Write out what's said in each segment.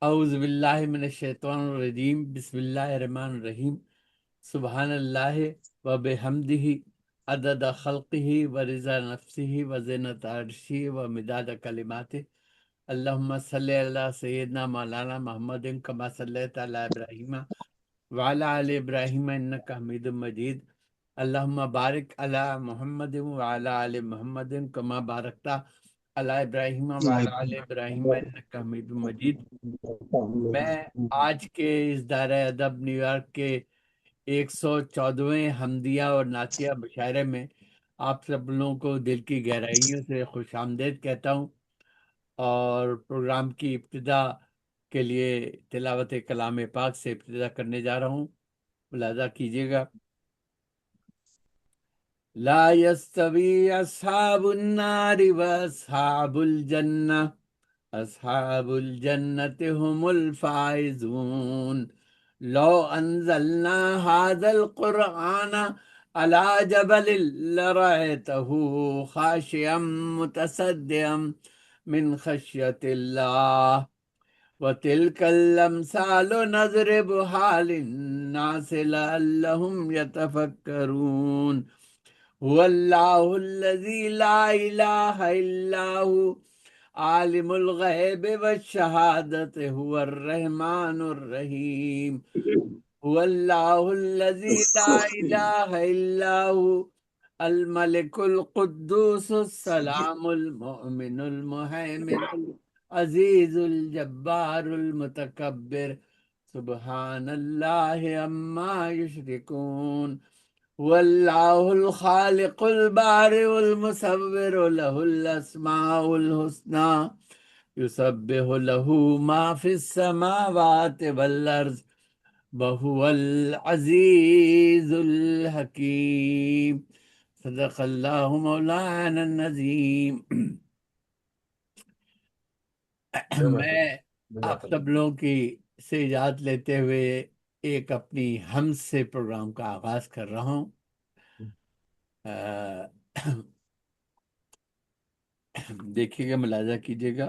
اعوذ باللہ من الشیطان الرجیم، بسم اللہ الرحمن الرحیم۔ سبحان اللہ و بحمدہ عدد خلقہ و رضا نفسہ و زینت عرشہ و مداد کلماتہ۔ اللہم صلی علی سیدنا مولانا محمد کما صلیت علی ابراہیم وعلی آل ابراہیم انک حمید مجید۔ اللہم بارک علی محمد وعلی آل محمد کما بارکتا علی ابراہیم وعلی آل ابراہیم انک حمید مجید۔ میں آج کے اس دائرہ ادب نیو یارک کے 114ویں حمدیہ اور نعتیہ مشاعرے میں آپ سب لوگوں کو دل کی گہرائیوں سے خوش آمدید کہتا ہوں، اور پروگرام کی ابتدا کے لیے تلاوت کلام پاک سے ابتدا کرنے جا رہا ہوں، ملاحظہ کیجیے گا۔ لا يستوي اصحاب النار واصحاب الجنہ، اصحاب الجنة هم الفائزون۔ لو انزلنا هذا القرآن على جبل لرأيته خاشعا متصدعا من خشية الله، وتلك الأمثال نضربها للناس لعلهم يتفكرون۔ هو الله الذي لا إله إلا هو عالم الغیب والشہادت هو الرحمن الرحیم۔ هو اللہ الذی لا الہ الا هو الملک القدوس السلام المؤمن المہیمن العزیز الجبار المتکبر، سبحان اللہ عما یشرکون۔ هو اللہ الخالق البارئ المصور، له الاسماء الحسنى یسبح له ما فی السماوات والارض وهو العزیز الحکیم۔ صدق اللہ مولانا العظیم۔ میں آپ سب لوگوں کی سے اجازت لیتے ہوئے ایک اپنی حمد سے پروگرام کا آغاز کر رہا ہوں۔ دیکھیے گا، ملاحظہ کیجیے گا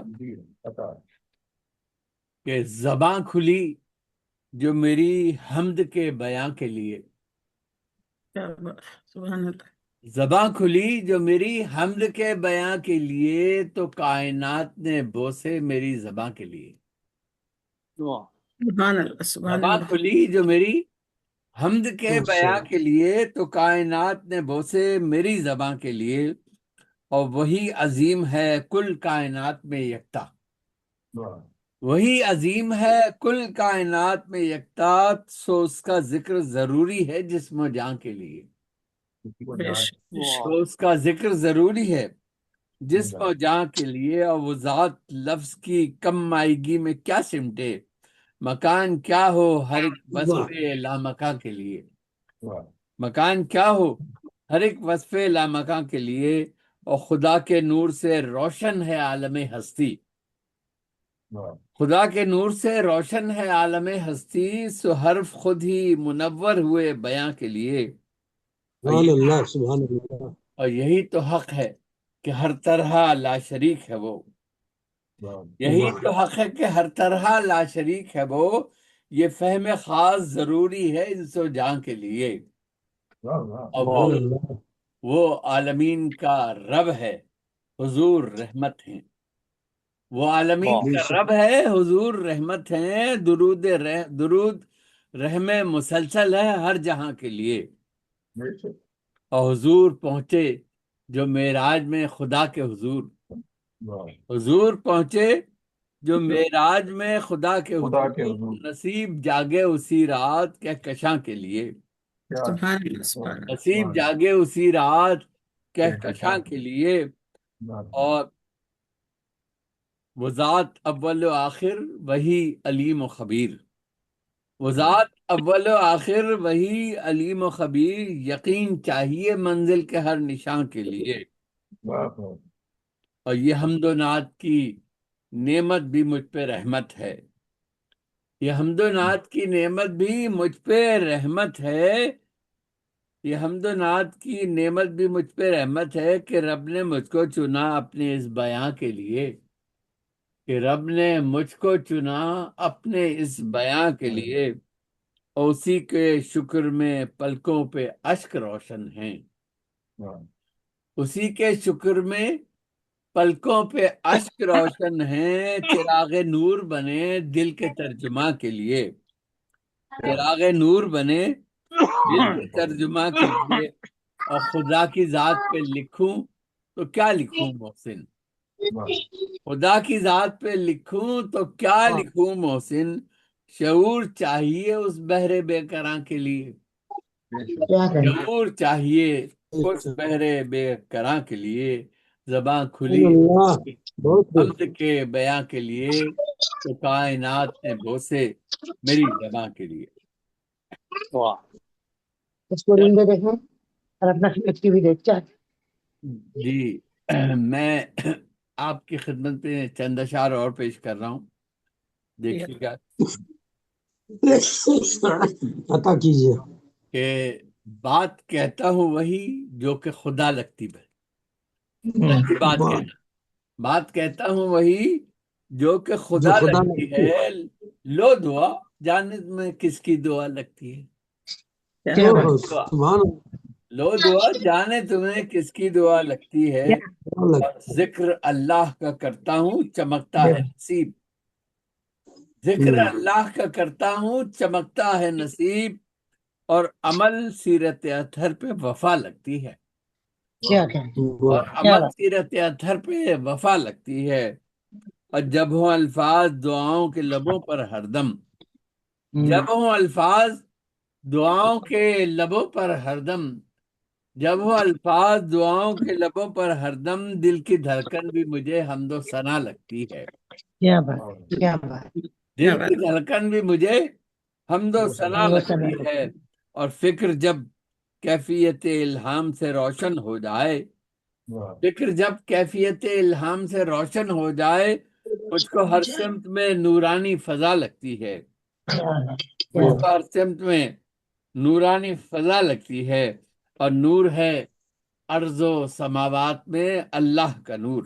کہ زباں کھلی جو میری حمد کے بیان کے لیے، سبحان اللہ۔ زباں کھلی جو میری حمد کے بیان کے لیے، تو کائنات نے بوسے میری زباں کے لیے۔ سبحان اللہ، سبحان زباں اللہ۔ کھلی جو میری حمد کے بیان کے لیے، تو کائنات نے بوسے میری زباں کے لیے، اور وہی عظیم ہے کل کائنات میں یکتا۔ وہی عظیم ہے کل کائنات میں یکتا، سو اس کا ذکر ضروری ہے جسم و جان کے لیے۔ بے شک، بے شک۔ تو اس کا ذکر ضروری ہے جسم و جان کے لیے، اور وہ ذات لفظ کی کم مائیگی میں کیا سمٹے، مکان کیا ہو ہر ایک وصف لامکاں کے لیے۔ مکان کیا ہو ہر ایک وصف لامکاں کے لیے، اور خدا کے نور سے روشن ہے عالم ہستی۔ خدا کے نور سے روشن ہے عالم ہستی، سو حرف خود ہی منور ہوئے بیاں کے لیے۔ سبحان اللہ، سبحان اللہ۔ اور یہی تو حق ہے کہ ہر طرح لا شریک ہے وہ۔ یہی تو حق ہے کہ ہر طرح لا شریک ہے وہ، یہ فہم خاص ضروری ہے انس و جان کے لیے۔ اور سبحان اللہ۔ وہ عالمین کا رب ہے، حضور رحمت ہیں۔ وہ عالمین بے کا شک۔ رب ہے، حضور رحمت ہیں۔ درود رحم مسلسل ہے ہر جہاں کے لیے۔ اور حضور پہنچے جو معراج میں خدا کے حضور، حضور پہنچے جو معراج میں خدا کے حضور، نصیب جاگے اسی رات کہکشاں کے لیے۔ سبحان اللہ، سبحان اللہ۔ نصیب جاگے اسی رات کہکشاں کے لیے۔ اور وہ ذات اول و آخر وہی علیم و خبیر، وہ ذات اول و آخر وہی علیم و خبیر، یقین چاہیے منزل کے ہر نشان کے لیے۔ اور یہ حمد و نعت کی نعمت بھی مجھ پہ رحمت ہے، یہ حمد و نعت کی نعمت بھی مجھ پہ رحمت ہے، یہ حمد و نعت کی نعمت بھی مجھ پہ رحمت ہے، کہ رب نے مجھ کو چنا اپنے اس بیان کے لیے۔ کہ رب نے مجھ کو چنا اپنے اس بیان کے لیے، اور اسی کے شکر میں پلکوں پہ اشک روشن ہیں، اسی کے شکر میں پلکوں پہ اشک روشن ہیں، چراغ نور بنے دل کے ترجمہ کے لیے، چراغ نور بنے دل کے ترجمہ کے لیے۔ اور خدا کی ذات پہ لکھوں تو کیا لکھوں محسن، خدا کی ذات پہ لکھوں تو کیا لکھوں محسن، شعور چاہیے اس بحر بے قراں کے لیے، کیا کریں؟ شعور چاہیے اس بحر بے قراں کے لیے، زباں کھلی اللہ بہت خوب۔ حمد کے بیاں کے لیے، تو کائنات نے بوسے میری زباں کے لیے۔ اس کو رنگ دیکھیں اور اپنا ایکٹیو بھی دیکھ چاہتے جی میں آپ کی خدمت میں چند اشعار اور پیش کر رہا ہوں، دیکھیے گا عطا کیجیے۔ کہ بات کہتا ہوں وہی جو کہ خدا لگتی ہے، بات کہنا، بات کہتا ہوں وہی جو کہ جو خدا خدا لگتی ہے، لو دعا جانے میں کس کی دعا لگتی ہے، کیا بات دعا سبحان لو دعا جانے تمہیں کس کی دعا لگتی ہے، اللہ۔ اور ذکر اللہ کا کرتا ہوں چمکتا ہے نصیب، ذکر اللہ کا کرتا ہوں چمکتا ہے نصیب، اور عمل سیرت اطہر پہ وفا لگتی ہے، کیا کریں؟ اور کیا عمل بات سیرت اطہر پہ وفا لگتی ہے، اور جب ہوں الفاظ دعاؤں کے لبوں پر ہردم، جب ہوں الفاظ دعاؤں کے لبوں پر ہردم، جب ہوں الفاظ دعاؤں کے لبوں پر ہردم، دل کی دھڑکن بھی مجھے حمد و ثنا لگتی ہے، کیا بات کیا بات دل کی دھڑکن بھی مجھے حمد و ثنا لگتی ہے، اور فکر جب کیفیت الہام سے روشن ہو جائے، فکر جب کیفیت الہام سے روشن ہو جائے، مجھ کو ہر سمت میں نورانی فضا لگتی ہے، مجھ کو ہر سمت میں نورانی فضا لگتی ہے، اور نور ہے ارض و سماوات میں اللہ کا نور،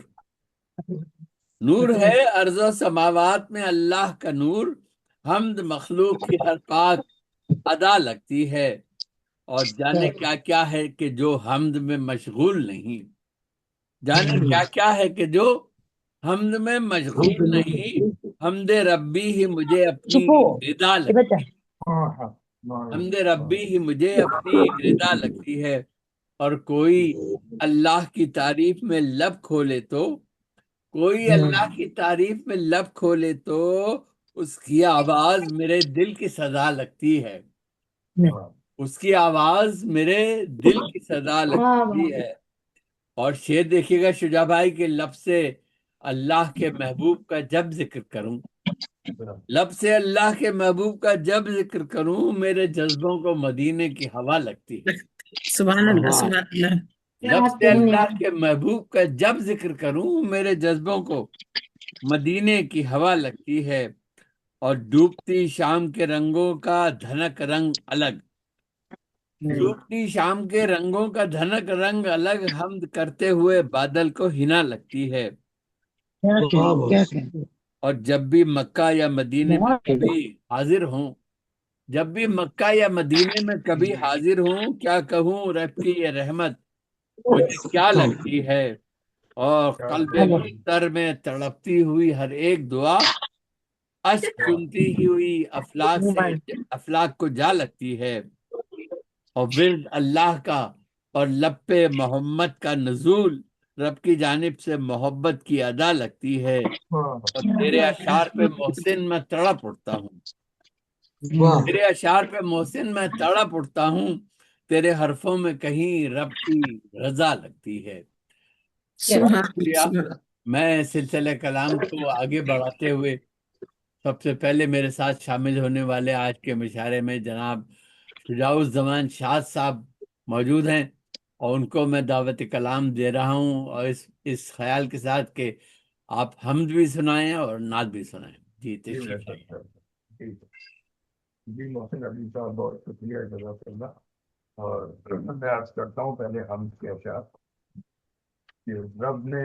نور ہے ارض و سماوات میں اللہ کا نور، حمد مخلوق کی ہر پاک ادا لگتی ہے، اور جانے کیا کیا ہے کہ جو حمد میں مشغول نہیں، جانے کیا کیا ہے کہ جو حمد میں مشغول نہیں، حمد ربی ہی مجھے اپنی رضا لگتی ہے، حمد ربی ہی مجھے اپنی رضا لگتی ہے، اور کوئی اللہ کی تعریف میں لب کھولے تو، کوئی اللہ کی تعریف میں لب کھولے تو، اس کی آواز میرے دل کی صدا لگتی ہے، اس کی آواز میرے دل کی صدا لگتی ہے۔ اور شعر دیکھیے گا شجاع بھائی کے لب سے اللہ کے محبوب کا جب ذکر کروں، لب سے اللہ کے محبوب کا جب ذکر کروں، میرے جذبوں کو مدینے کی ہوا لگتی ہے، سبحان اللہ سبحان اللہ لب سے اللہ کے محبوب کا جب ذکر کروں، میرے جذبوں کو مدینے کی ہوا لگتی ہے، اور ڈوبتی شام کے رنگوں کا دھنک رنگ الگ، ڈوبتی شام کے رنگوں کا دھنک رنگ الگ، حمد کرتے ہوئے بادل کو ہنا لگتی ہے، اور جب بھی مکہ یا مدینے میں کبھی حاضر ہوں، جب بھی مکہ یا مدینے میں کبھی حاضر ہوں، کیا کہوں رب کی یہ رحمت مجھے کیا لگتی ہے، اور قلب مختر میں تڑپتی ہوئی ہر ایک دعا، اشک چنتی ہوئی افلاک سے افلاک کو جا لگتی ہے، اور ورد اللہ کا اور لب پہ محمد کا نزول، رب کی جانب سے محبت کی ادا لگتی ہے، اور تیرے اشعار پہ محسن میں تڑپ اٹھتا ہوں، تیرے اشعار پہ محسن میں تڑپ اٹھتا ہوں، تیرے حرفوں میں کہیں رب کی رضا لگتی ہے۔ بہت شکریہ۔ میں سلسلہ کلام کو آگے بڑھاتے ہوئے سب سے پہلے میرے ساتھ شامل ہونے والے آج کے مشاعرے میں جناب شجاع الزمان شاد صاحب موجود ہیں، اور ان کو میں دعوت کلام دے رہا ہوں، اور اس خیال کے ساتھ کہ آپ حمد بھی سنائیں اور نعت بھی سنائیں۔ جی تشریف لائیں۔ جی محسن علی صاحب بہت شکریہ، جزاک اللہ۔ اور میں عرض کرتا ہوں پہلے ہم کے اشعار کہ رب نے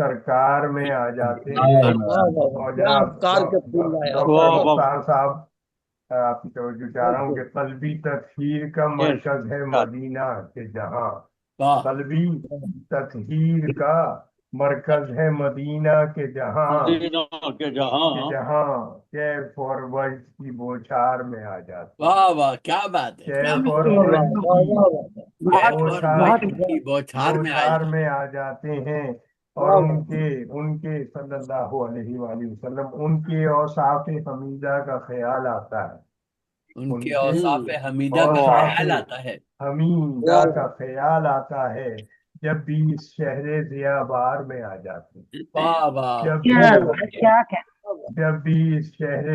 سرکار میں آ جاتے ہیں. اور کیا جناب افکار کے پھول لائے آپ. ڈاکٹر مختار صاحب آپ کی توجہ چاہ رہا ہوں کہ قلبی تطہیر کا مرکز ہے مدینہ کے جہاں. واہ قلبی تطہیر کا مرکز ہے مدینہ کے جہاں مدینہ کے جہاں کیف اور وجد کی بوچھار میں آ جاتے ہیں. واہ واہ کیا بات ہے کیف اور واہ وجد واہ کی واہ واہ. کیف اور بوچھار وجد کی بوچھار میں آ بوچھار جائے. میں آ جاتے ہیں. اور ان کے صلی اللہ علیہ وآلہ وسلم ان کے اوصاف حمیدہ کا خیال آتا ہے. ان ان کے کے اوصاف حمیدہ کا اوصاف خیال آتا ہے. حمیدہ کا خیال آتا ہے جب بھی اس شہر ضیا بار میں آ جاتے ہیں. واہ واہ جب کیا بھی کیا کیا جب بھی اس شہر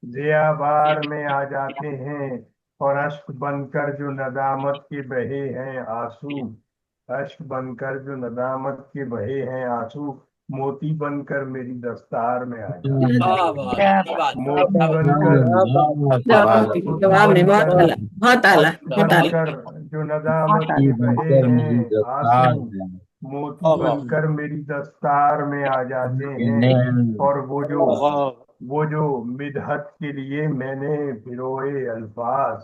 ضیا بار میں آ جاتے ہیں اور اشک بن کر جو ندامت کے بہے ہیں آنسو اشک بن کر جو ندامت کے بہے ہیں آنسو موتی بن کر میری دستار میں آ جاتے ہیں. واہ واہ کیا کیا بات ہے. موتی بن کر جواب نہیں، بہت اعلیٰ بہت بن اعلیٰ. کر جو ندامت کے بہے ہیں آنسو موتی بن کر میری دستار میں آ جاتے ہیں. اور وہ جو مدحت کے لیے میں نے پروئے الفاظ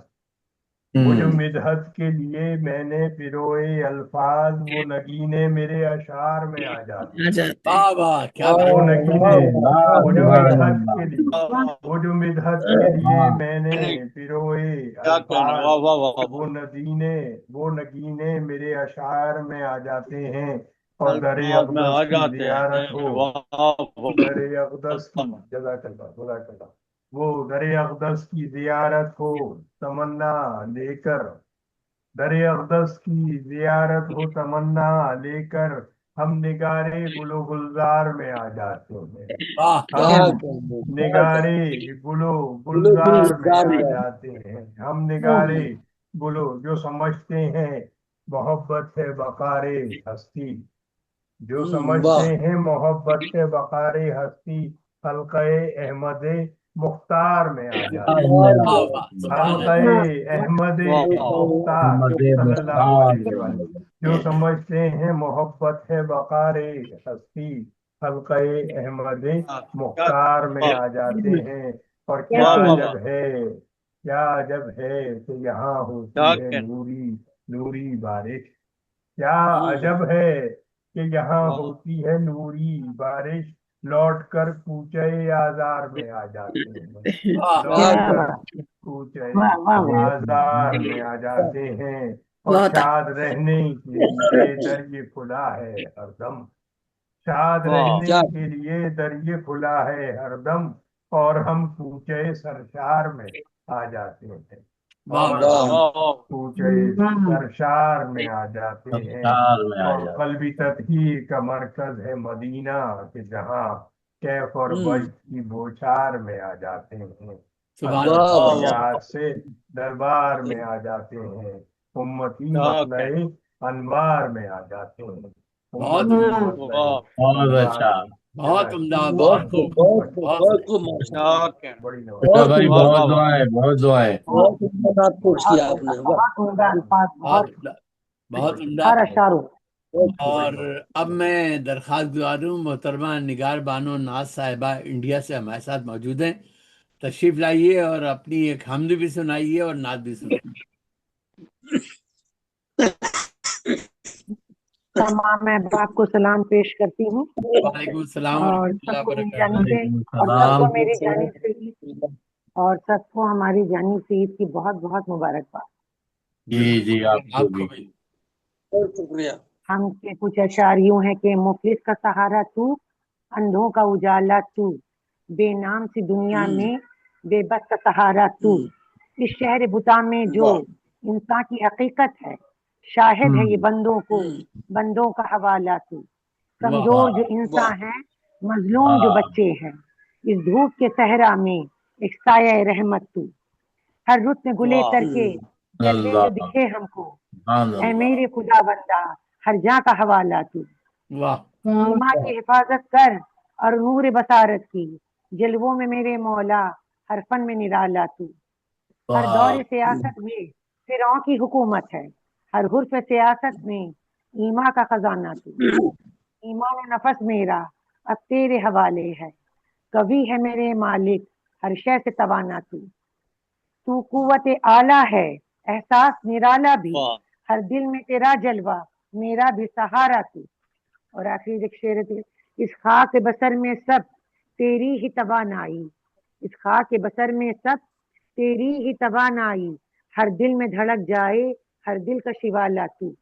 وہ جو مدحت کے لیے میں نے پروئے الفاظ وہ نگینے میرے اشعار میں آ جاتے ہیں. واہ واہ کیا بات وہ ہے. نگینے وہ جو مدحت کے لیے وہ جو مدحت کے لیے میں نے پروئے الفاظ وہ نگینے میرے اشعار میں آ جاتے ہیں. اور در میں آ اقدس کی جاتے زیارت ہیں. ہو در اقدس کی جزاک اللہ وہ در اقدس کی زیارت ہو تمنا لے کر در اقدس کی زیارت ہو تمنا لے کر ہم نگارے گل و گلزار میں آ جاتے ہیں. واہ ہم نگارے گل و گلزار میں آ جاتے ہیں. ہم نگارے گلو جو سمجھتے ہیں محبت ہے وقار ہستی جو سمجھتے ہیں محبت ہے وقار ہستی حلقہ احمد مختار میں آ جاتے ہیں. واہ واہ سبحان حلقہ اللہ. احمد مختار صلی اللہ علیہ وسلم جو سمجھتے ہیں محبت ہے وقار ہستی حلقہ احمد مختار میں آ جاتے ہیں. اور کیا عجب ہے کہ یہاں ہوتی ہے نوری بارش. کیا عجب ہے کہ یہاں ہوتی ہے نوری بارش لوٹ کر کوچے آزار میں آ جاتے ہیں. واہ لوٹ کر کوچے آزار میں آ جاتے ہیں. اور بہت شاد رہنے کے لیے دریا کھلا ہے ہر دم شاد رہنے کے لیے دریا کھلا ہے ہر دم. اور ہم کوچے سرشار میں آ جاتے ہیں. واہ اور ہم کوچے سرشار میں آ جاتے ہیں. اور قلبی تطہیر کا مرکز ہے مدینہ کہ جہاں کیف اور وجد کی بوچھار میں آ جاتے ہیں. سبحان اللہ سے دربار میں آ جاتے ہیں. امتی مطلع انوار میں آ جاتے ہیں. بہت بہت اچھا. بہت عمدہ بہت بہت خوب خوب بہت خوب بہت خوب ماشاءاللہ. بڑی بیٹا بھائی بہت دعائیں بہت دعائیں. بہت بات پوچھ کیا آپ نے. بہت عمدہ الفاظ بہت بہت عمدہ بہت عمدہ. ہر اشاروں اور اب میں درخواست گزار ہوں محترمہ نگار بانو ناز صاحبہ انڈیا سے ہمارے ساتھ موجود ہیں. تشریف لائیے اور اپنی ایک حمد بھی سنائیے اور نعت بھی سنائیے. تمام احباب کو سلام پیش کرتی ہوں وعلیکم السلام اور ورحمۃ اللہ سب کو میری وبرکاتہ. جانب سے اور سب کو میری جانب سے اور سب کو ہماری جانب سے عید کی بہت بہت مبارکباد. جی آپ کو بھی. بہت شکریہ. ہم کے کچھ اشعار یوں ہیں کہ مفلس کا سہارا تو اندھوں کا اجالا تو بے نام سی دنیا میں بے بس کا سہارا تو اس شہر بتا میں جو انسان کی حقیقت ہے شاہد ہے یہ بندوں کا حوالہ تو کمزور جو انسان ہے مظلوم جو بچے ہیں اس دھوپ کے صحرا میں ایک سایہ رحمت تو ہر رت میں گلے تر کے جلوے جو دکھے ہم کو اے میرے خدا بندہ ہر جاں کا حوالہ تو ماں کی حفاظت کر اور نور بصارت کی جلووں میں میرے مولا ہر فن میں نرالا تو ہر دور سیاست میں فرعون کی حکومت ہے ہر حرف سیاست میں ایما کا خزانہ تو ایمان و نفس میرا اب تیرے حوالے ہے کبھی ہے میرے مالک ہر شے سے توانا تو قوت اعلیٰ ہے احساس نرالا بھی واہ ہر دل میں تیرا جلوہ میرا بھی سہارا تو اور آخری ایک شعر ہے، اس خاک بسر میں سب تیری ہی توانائی اس خاک بسر میں سب تیری ہی توانائی ہر دل میں دھڑک جائے ہر دل کا شوالا تو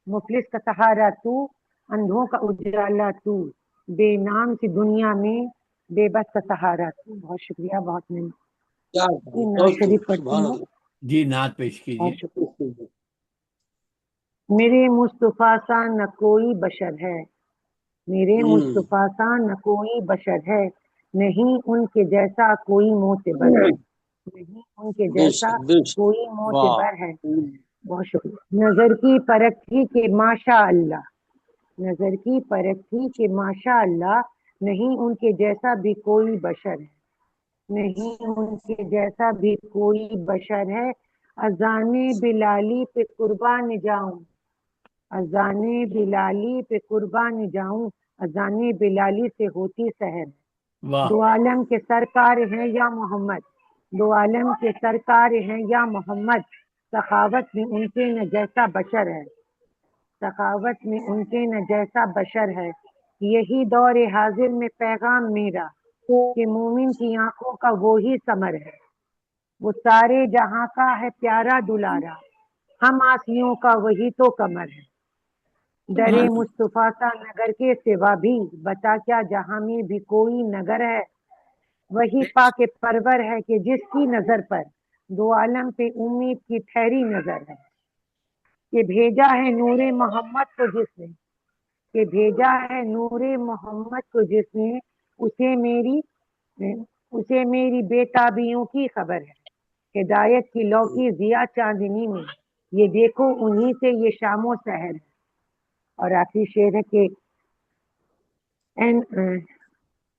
مفلس کا سہارا تو اندھوں کا اجالا تو بے نام سی دنیا میں بے بس کا سہارا تو بہت شکریہ بہت میں کیا نواز شریف پڑھتی سبحان ہوں اللہ جی نعت پیش کیجیے. بہت شکریہ میرے مصطفیٰ سا نہ کوئی بشر ہے میرے مصطفیٰ سا نہ کوئی بشر ہے نہیں ان کے جیسا کوئی معتبر ہے نہیں ان کے بے جیسا شک بے شک کوئی واہ معتبر ہے بہت شکریہ نظر کی پرکھ تھی کہ ماشاء اللہ نظر کی پرکھ تھی کہ ماشاء اللہ نہیں ان کے جیسا بھی کوئی بشر ہے نہیں ان کے جیسا بھی کوئی بشر ہے اذان بلالی پہ قربان جاؤں اذان بلالی پہ قربان جاؤں اذان بلالی سے ہوتی سحر واہ دو عالم کے سرکار ہیں یا محمد دو عالم کے سرکار ہیں یا محمد سخاوت میں ان کے نہ جیسا بشر ہے سخاوت میں ان کے نہ جیسا بشر ہے یہی دور حاضر میں پیغام میرا کہ مومن کی آنکھوں کا وہی ثمر ہے وہ سارے جہاں کا ہے پیارا دلارا ہم آسیوں کا وہی تو کمر ہے درے سبحان مصطفیٰ سا نگر کے سوا بھی بتا کیا جہاں میں بھی کوئی نگر ہے وہی پاک پرور ہے کہ جس کی نظر پر دو عالم پہ امید کی ٹھہری نظر ہے کہ بھیجا ہے نور محمد کو جس نے کہ بھیجا ہے نور محمد کو جس نے اسے میری بے تابیوں کی خبر ہے ہدایت کی لوکی ضیا چاندنی میں یہ دیکھو انہی سے یہ شام و سحر ہے اور آخری شعر ہے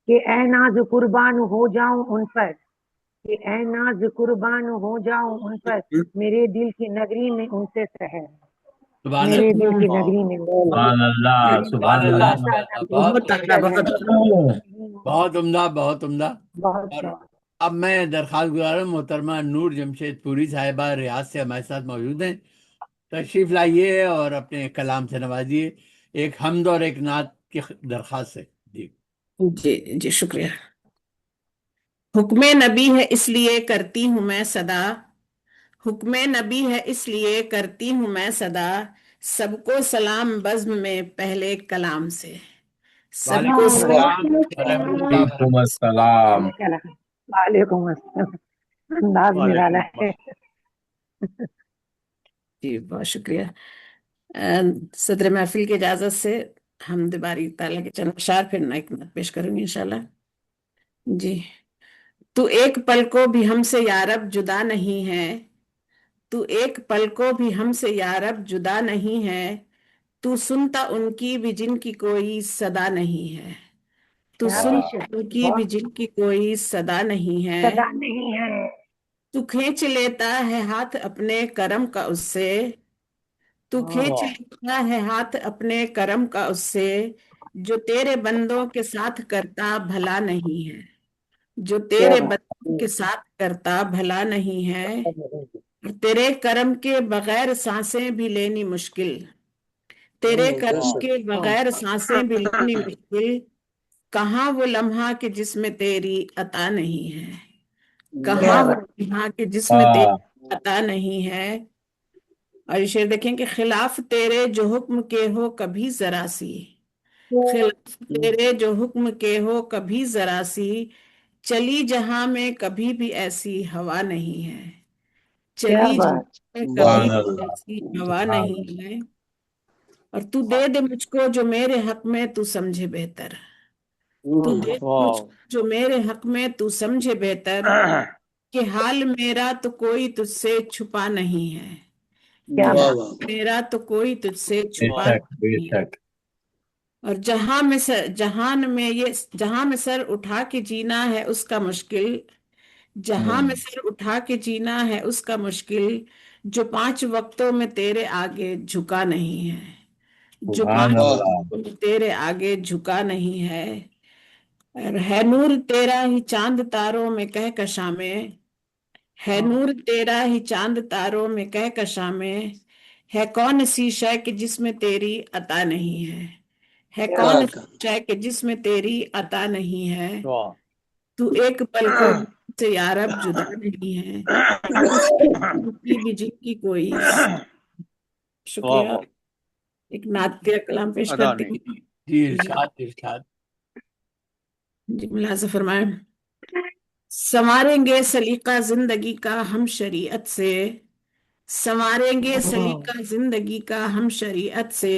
کہ اے ناز قربان ہو جاؤں ان پر کہ اے ناز قربان ہو جاؤں ان پر میرے دل کی نگری میں ان سے سحر ہے سبحان میرے اللہ دل کی نگری میں سبحان اللہ میرے سبحان سبحان اللہ اللہ مصطفیٰ بہت بہت اعلیٰ بشر ہے بہت بہت عمدہ بہت عمدہ. بہت اور بہت اب میں درخواست گزار ہوں محترمہ نور جمشید پوری صاحبہ ریاض سے ہمارے ساتھ موجود ہیں. تشریف لائیے اور اپنے کلام سے نوازیے ایک حمد اور ایک نعت کی درخواست سے. جی جی جی شکریہ. حکم نبی ہے اس لیے کرتی ہوں میں صدا حکم نبی ہے اس لیے کرتی ہوں میں صدا سب کو سلام بزم میں پہلے کلام سے سب کو وعلیکم سلام السلام ورحمۃ اللہ وعلیکم وبرکاتہ. السلام وعلیکم السلام انداز نرالا ہے جی بہت شکریہ. صدر محفل کی اجازت سے حمد باری تعالیٰ کے چند اشعار پھر ایک نعت پیش کروں گی انشاءاللہ. جی. تو ایک پل کو بھی ہم سے یارب جدا نہیں ہے تو ایک پل کو بھی ہم سے یارب جدا نہیں ہے تو سنتا ان کی بھی جن کی کوئی صدا نہیں ہے تو کیا سنتا پیش ہے ان کی بھی بہت جن کی کوئی صدا نہیں ہے صدا نہیں ہے تو کھینچ لیتا ہے ہاتھ اپنے کرم کا اس سے تو کھینچ لیتا ہے ہاتھ اپنے کرم کا اس سے جو تیرے بندوں کے ساتھ کرتا بھلا نہیں ہے جو تیرے بندوں کے ساتھ کرتا بھلا نہیں ہے اور تیرے کرم کے بغیر سانسیں بھی لینی مشکل تیرے کرم کے بغیر سانسیں بھی لینی مشکل کہاں وہ لمحہ کہ جس میں تیری عطا نہیں ہے کہاں وہ لمحہ کہ جس میں تیری عطا نہیں ہے. اور یہ شعر دیکھیں کہ خلاف تیرے جو حکم کے ہو کبھی ذرا سی خلاف تیرے جو حکم کے ہو کبھی ذرا سی چلی جہاں میں کبھی بھی ایسی ہوا نہیں ہے کیا چلی بات جہاں میں کبھی سبحان بھی اللہ ایسی ہوا سبحان نہیں ہے اور تو دے دے مجھ کو جو میرے حق میں تو سمجھے بہتر تو دے دے مجھ کو جو میرے حق میں تو سمجھے بہتر کہ حال میرا تو کوئی تجھ سے چھپا نہیں ہے کیا کہ بات حال میرا تو کوئی تجھ سے بے چھپا شک بے نہیں ہے شک اور جہاں میں سر اٹھا کے جینا ہے اس کا مشکل جہاں میں سر اٹھا کے جینا ہے اس کا مشکل جو 5 وقتوں میں تیرے آگے جھکا نہیں ہے جو سبحان پانچ اللہ تیرے آگے جھکا نہیں ہے، اور ہے نور تیرا ہی چاند تاروں میں کہکشاں میں، ہے نور تیرا ہی چاند تاروں میں کہکشاں میں، ہے کون سی شے کہ جس میں تیری عطا نہیں ہے کون سی شے کہ جس میں تیری عطا نہیں ہے، واہ تو ایک پل کو سے یا رب جدا نہیں ہے، کی بھی جن کی کوئی شکریہ۔ واہ ایک نعتیہ کلام پیش ادا کرتی نہیں ہوں۔ جی ارشاد ارشاد۔ جی ملاحظہ فرمائیں۔ سنواریں گے سلیقہ زندگی کا ہم شریعت سے، سنواریں گے سلیقہ زندگی کا ہم شریعت سے،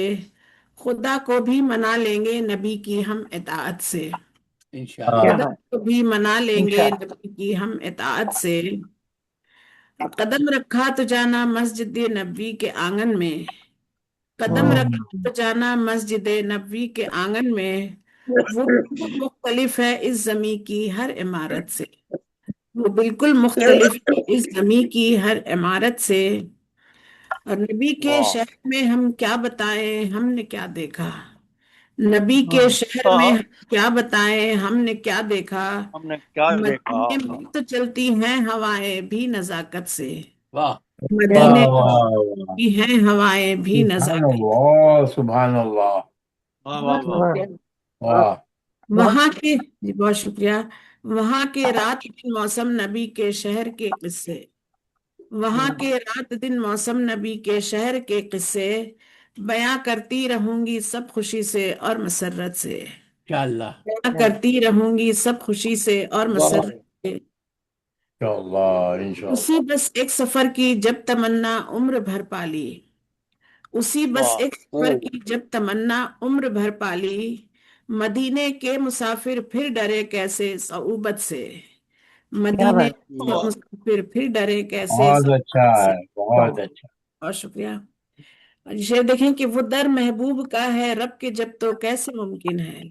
خدا کو بھی منا لیں گے نبی کی ہم اطاعت سے، انشاءاللہ۔ خدا کو بھی منا لیں گے نبی کی ہم اطاعت سے، قدم رکھا تو جانا مسجد نبوی کے آنگن میں، قدم رکھا تو جانا مسجد نبوی کے آنگن میں، وہ مختلف ہے اس زمین کی ہر عمارت سے، وہ بالکل مختلف ہے اس زمین کی ہر عمارت سے، اور نبی کے شہر میں ہم کیا بتائیں ہم نے کیا دیکھا، نبی کے شہر میں ہم کیا بتائیں ہم نے کیا دیکھا، ہم نے کیا دیکھا۔ مدینے میں تو چلتی ہیں ہوائیں بھی نزاکت سے، واہ مدینے واہ میں واہ واہ چلتی ہیں ہوائیں بھی سبحان نزاکت اللہ سبحان اللہ واہ واہ واہ واہ وہاں کے جی بہت شکریہ، وہاں کے رات دن موسم نبی کے شہر کے قصے، وہاں کے رات دن موسم نبی کے شہر کے قصے، بیاں کرتی رہوں گی سب خوشی سے اور مسرت سے، انشاءاللہ۔ بیاں کرتی رہوں گی سب خوشی سے اور مسرت سے، انشاءاللہ انشاءاللہ اسی بس ایک سفر کی جب تمنا عمر بھر پالی، اسی بس ایک سفر کی جب تمنا عمر بھر پالی، مدینے کے مسافر پھر ڈرے کیسے صعوبت سے، مدینے کے مسافر پھر ڈرے کیسے بہت اچھا صعوبت سے۔ ہے بہت اچھا بہت شکریہ۔ اور یہ دیکھیں کہ وہ در محبوب کا ہے رب کے جب تو کیسے ممکن ہے،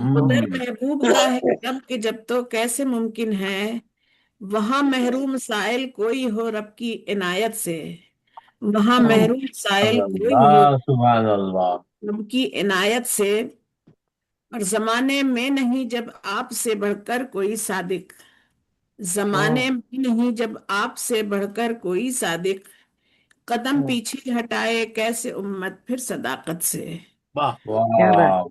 وہ در محبوب کا ہے رب کے جب تو کیسے ممکن ہے، وہاں محروم سائل کوئی ہو رب کی عنایت سے، وہاں محروم سائل کوئی ہو سبحان اللہ رب کی عنایت سے، اور زمانے میں نہیں جب آپ سے بڑھ کر کوئی صادق، زمانے میں نہیں جب آپ سے بڑھ کر کوئی صادق، قدم پیچھے ہٹائے کیسے امت پھر صداقت سے، واہ واہ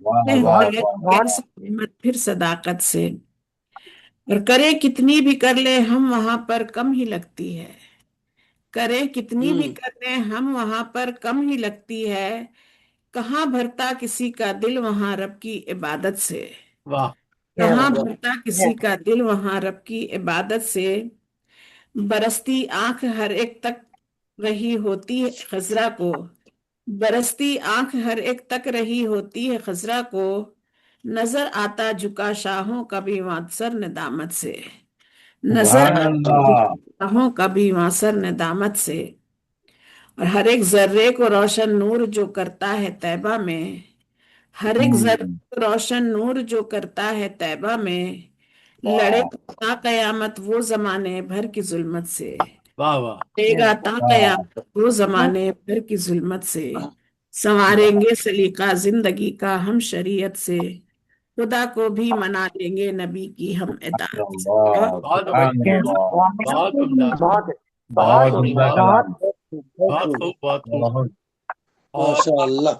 واہ واہ کیسے امت پھر صداقت سے، اور کرے کتنی بھی کر لے ہم وہاں پر کم ہی لگتی ہے، کرے کتنی بھی کر لے ہم وہاں پر کم ہی لگتی ہے، کہاں بھرتا کسی کا دل وہاں رب کی عبادت سے، واہ کہاں بھرتا کسی کا دل وہاں رب کی عبادت سے، برستی آنکھ ہر ایک تک رہی ہوتی ہے خضرا کو، برستی آنکھ ہر ایک تک رہی ہوتی ہے خضرا کو، نظر آتا جھکا شاہوں کا بھی معصر ندامت سے، نظر سبحان آتا اللہ جھکا شاہوں کا بھی معصر ندامت سے، اور ہر ایک ذرے کو روشن نور جو کرتا ہے طیبہ میں، ہر ایک ذرے کو روشن نور جو کرتا ہے طیبہ میں، لڑے تا قیامت وہ زمانے بھر کی ظلمت سے، واہ واہ لڑے گا تا قیامت وہ زمانے بھر کی ظلمت سے، سنواریں گے سلیقہ زندگی کا ہم شریعت سے، خدا کو بھی منا لیں گے نبی کی ہم اطاعت سے۔ اللہ بہت سبحان عمدہ، اللہ بہت عمدہ، بہت عمدہ کلام بہت خوب بہت خوب۔ بہت اور ماشاء اللہ۔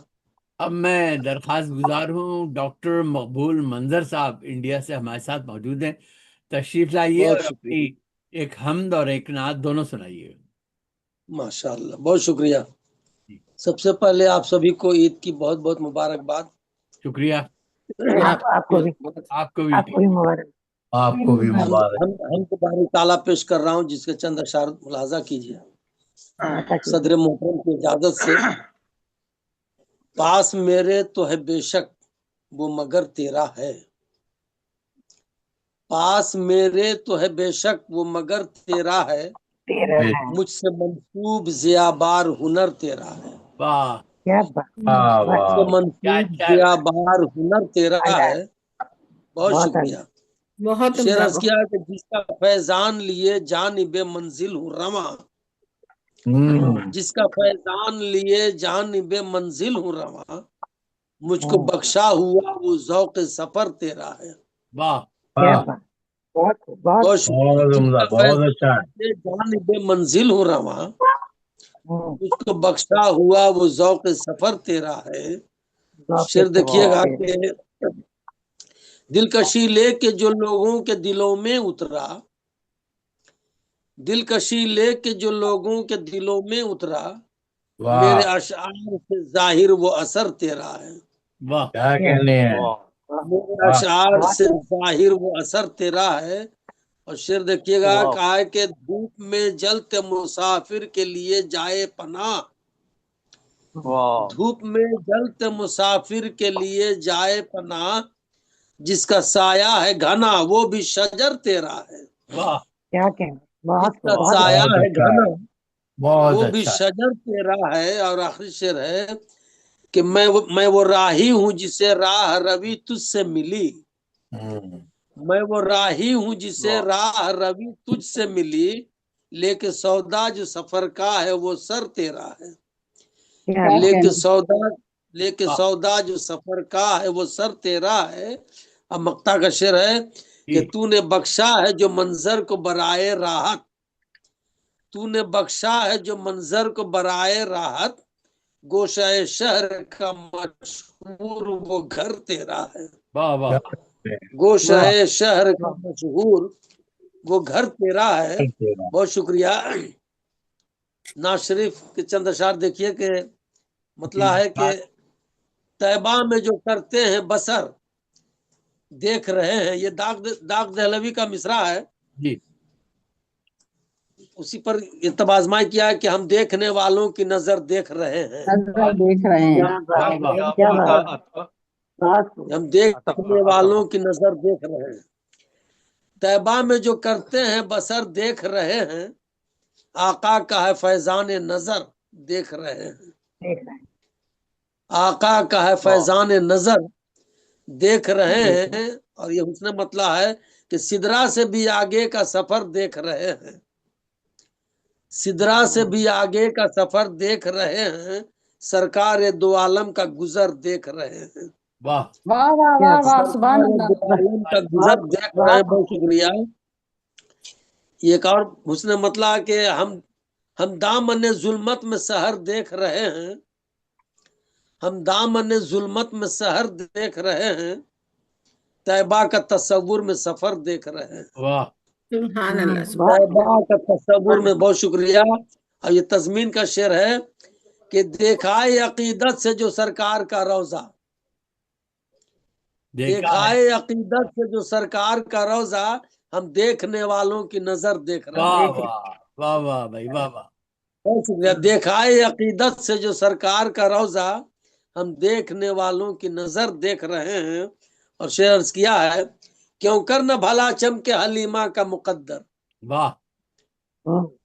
اب میں درخواست گزار ہوں ڈاکٹر مقبول منظر صاحب انڈیا سے ہمارے ساتھ موجود ہیں، تشریف لائیے بہت اور شکریہ، اپنی ایک حمد اور ایک نعت دونوں سنائیے۔ ماشاء اللہ، بہت شکریہ۔ سب سے پہلے آپ سبھی کو عید کی بہت بہت مبارکباد۔ شکریہ۔ آپ کو بھی آپ کو بھی آپ کو بھی مبارک۔ آپ کو بھی مبارک ہم کو باری تعالیٰ پیش کر رہا ہوں جس کے چند اشعار ملاحظہ کیجیے صدر محترم کی اجازت سے۔ پاس میرے تو ہے بے شک وہ مگر تیرا ہے، پاس میرے تو ہے بے شک وہ مگر تیرا ہے، مجھ سے منسوب ضیابار ہنر تیرا ہے، واہ کیا بات، واہ مجھ سے واہ منسوب کیا ضیابار ہنر تیرا ہے۔ بہت بہت شکریہ۔ بہت شعر عمدہ، عرض کیا کہ جس کا فیضان لیے جانب منزل ہوں رواں، جس کا فیضان لیے جانب منزل ہوں رواں، مجھ کو بخشا ہوا وہ ذوق سفر تیرا ہے۔ واہ کیا بات، بہت بہت بہت شکریہ۔ بہت جس عمدہ، کا بہت فیضان اچھا ہے۔ لیے جانب منزل ہوں رواں، ہوں، مجھ کو بخشا ہوا وہ ذوق سفر تیرا ہے۔ ذوق شعر دیکھیے گا سفر کہ دلکشی لے کے جو لوگوں کے دلوں میں اترا، دلکشی لے کے جو لوگوں کے دلوں میں اترا، میرے واہ، اشعار سے ظاہر وہ اثر تیرا ہے۔ واہ کیا کہنے ہیں، میرے واہ، اشعار سے ظاہر وہ اثر تیرا ہے۔ اور شعر دیکھیے گا، کہا ہے کہ دھوپ میں جلتے مسافر کے لیے جائے پناہ، دھوپ میں جلتے مسافر کے لیے جائے پناہ، جس کا سایہ ہے گھنا وہ بھی شجر تیرا ہے۔ واہ کیا کہنا، بہت جس کا بہت سایہ بہت ہے اچھا گھنا ہے، بہت وہ بھی اچھا ہے۔ شجر تیرا ہے۔ اور آخری شعر ہے کہ میں وہ راہی ہوں جسے راہ روی تجھ سے ملی، میں وہ راہی ہوں جسے راہ روی تجھ سے ملی، لیکن سودا جو سفر کا ہے وہ سر تیرا ہے۔ کیا لیکن سودا جو سفر کا ہے وہ سر تیرا ہے۔ اب مقطع کا شعر ہے کہ جی تو نے بخشا ہے جو منظر کو برائے راحت، تو نے بخشا ہے جو منظر کو برائے راحت، گوشہ شہر کا مشہور وہ گھر تیرا ہے۔ واہ واہ گوشہ شہر کا مشہور وہ گھر تیرا ہے۔ تیرا بہت شکریہ۔ ناز شریف کے چند اشعار دیکھیے کہ مطلب ہے کہ طیبہ میں جو کرتے ہیں بسر دیکھ رہے ہیں، یہ داغ دہلوی کا مصرع ہے، جی اسی پر اتبازمائی کیا ہے کہ ہم دیکھنے والوں کی نظر دیکھ رہے ہیں، دیکھ رہے ہیں۔ واہ واہ کیا بات، بہت ہم دیکھنے والوں کی نظر دیکھ رہے ہیں، طیبہ میں جو کرتے ہیں بسر دیکھ رہے ہیں، آقا کا ہے فیضان نظر دیکھ رہے ہیں، دیکھ رہے ہیں، آقا کا ہے فیضان نظر دیکھ رہے ہیں۔ اور یہ حسن مطلع ہے کہ سدرا سے بھی آگے کا سفر دیکھ رہے ہیں، سدرا سے بھی آگے کا سفر دیکھ رہے ہیں، سرکار دو عالم کا گزر دیکھ رہے ہیں، واہ واہ واہ واہ واہ، سبحان سرکار اللہ۔ دو عالم کا گزر دیکھ رہے ہیں۔ بہت شکریہ۔ یہ ایک اور حسن مطلع کہ ہم دامن ظلمت میں سحر دیکھ رہے ہیں، ہم دامن ظلمت میں سحر دیکھ رہے ہیں، طیبہ کا تصور میں سفر دیکھ رہے ہیں، واہ سبحان اللہ، طیبہ کا تصور میں۔ بہت شکریہ۔ اور یہ تضمین کا شعر ہے کہ دیکھائے عقیدت سے جو سرکار کا روضہ، دیکھا ہے دیکھائے عقیدت سے جو سرکار کا روضہ، ہم دیکھنے والوں کی نظر دیکھ رہے ہیں۔ واہ واہ واہ واہ بھائی واہ واہ بہت شکریہ۔ دیکھائے عقیدت سے جو سرکار کا روضہ، ہم دیکھنے والوں کی نظر دیکھ رہے ہیں۔ اور شعر عرض کیا ہے، کیوں کر نہ بھلا چمکے حلیمہ کا مقدر، واہ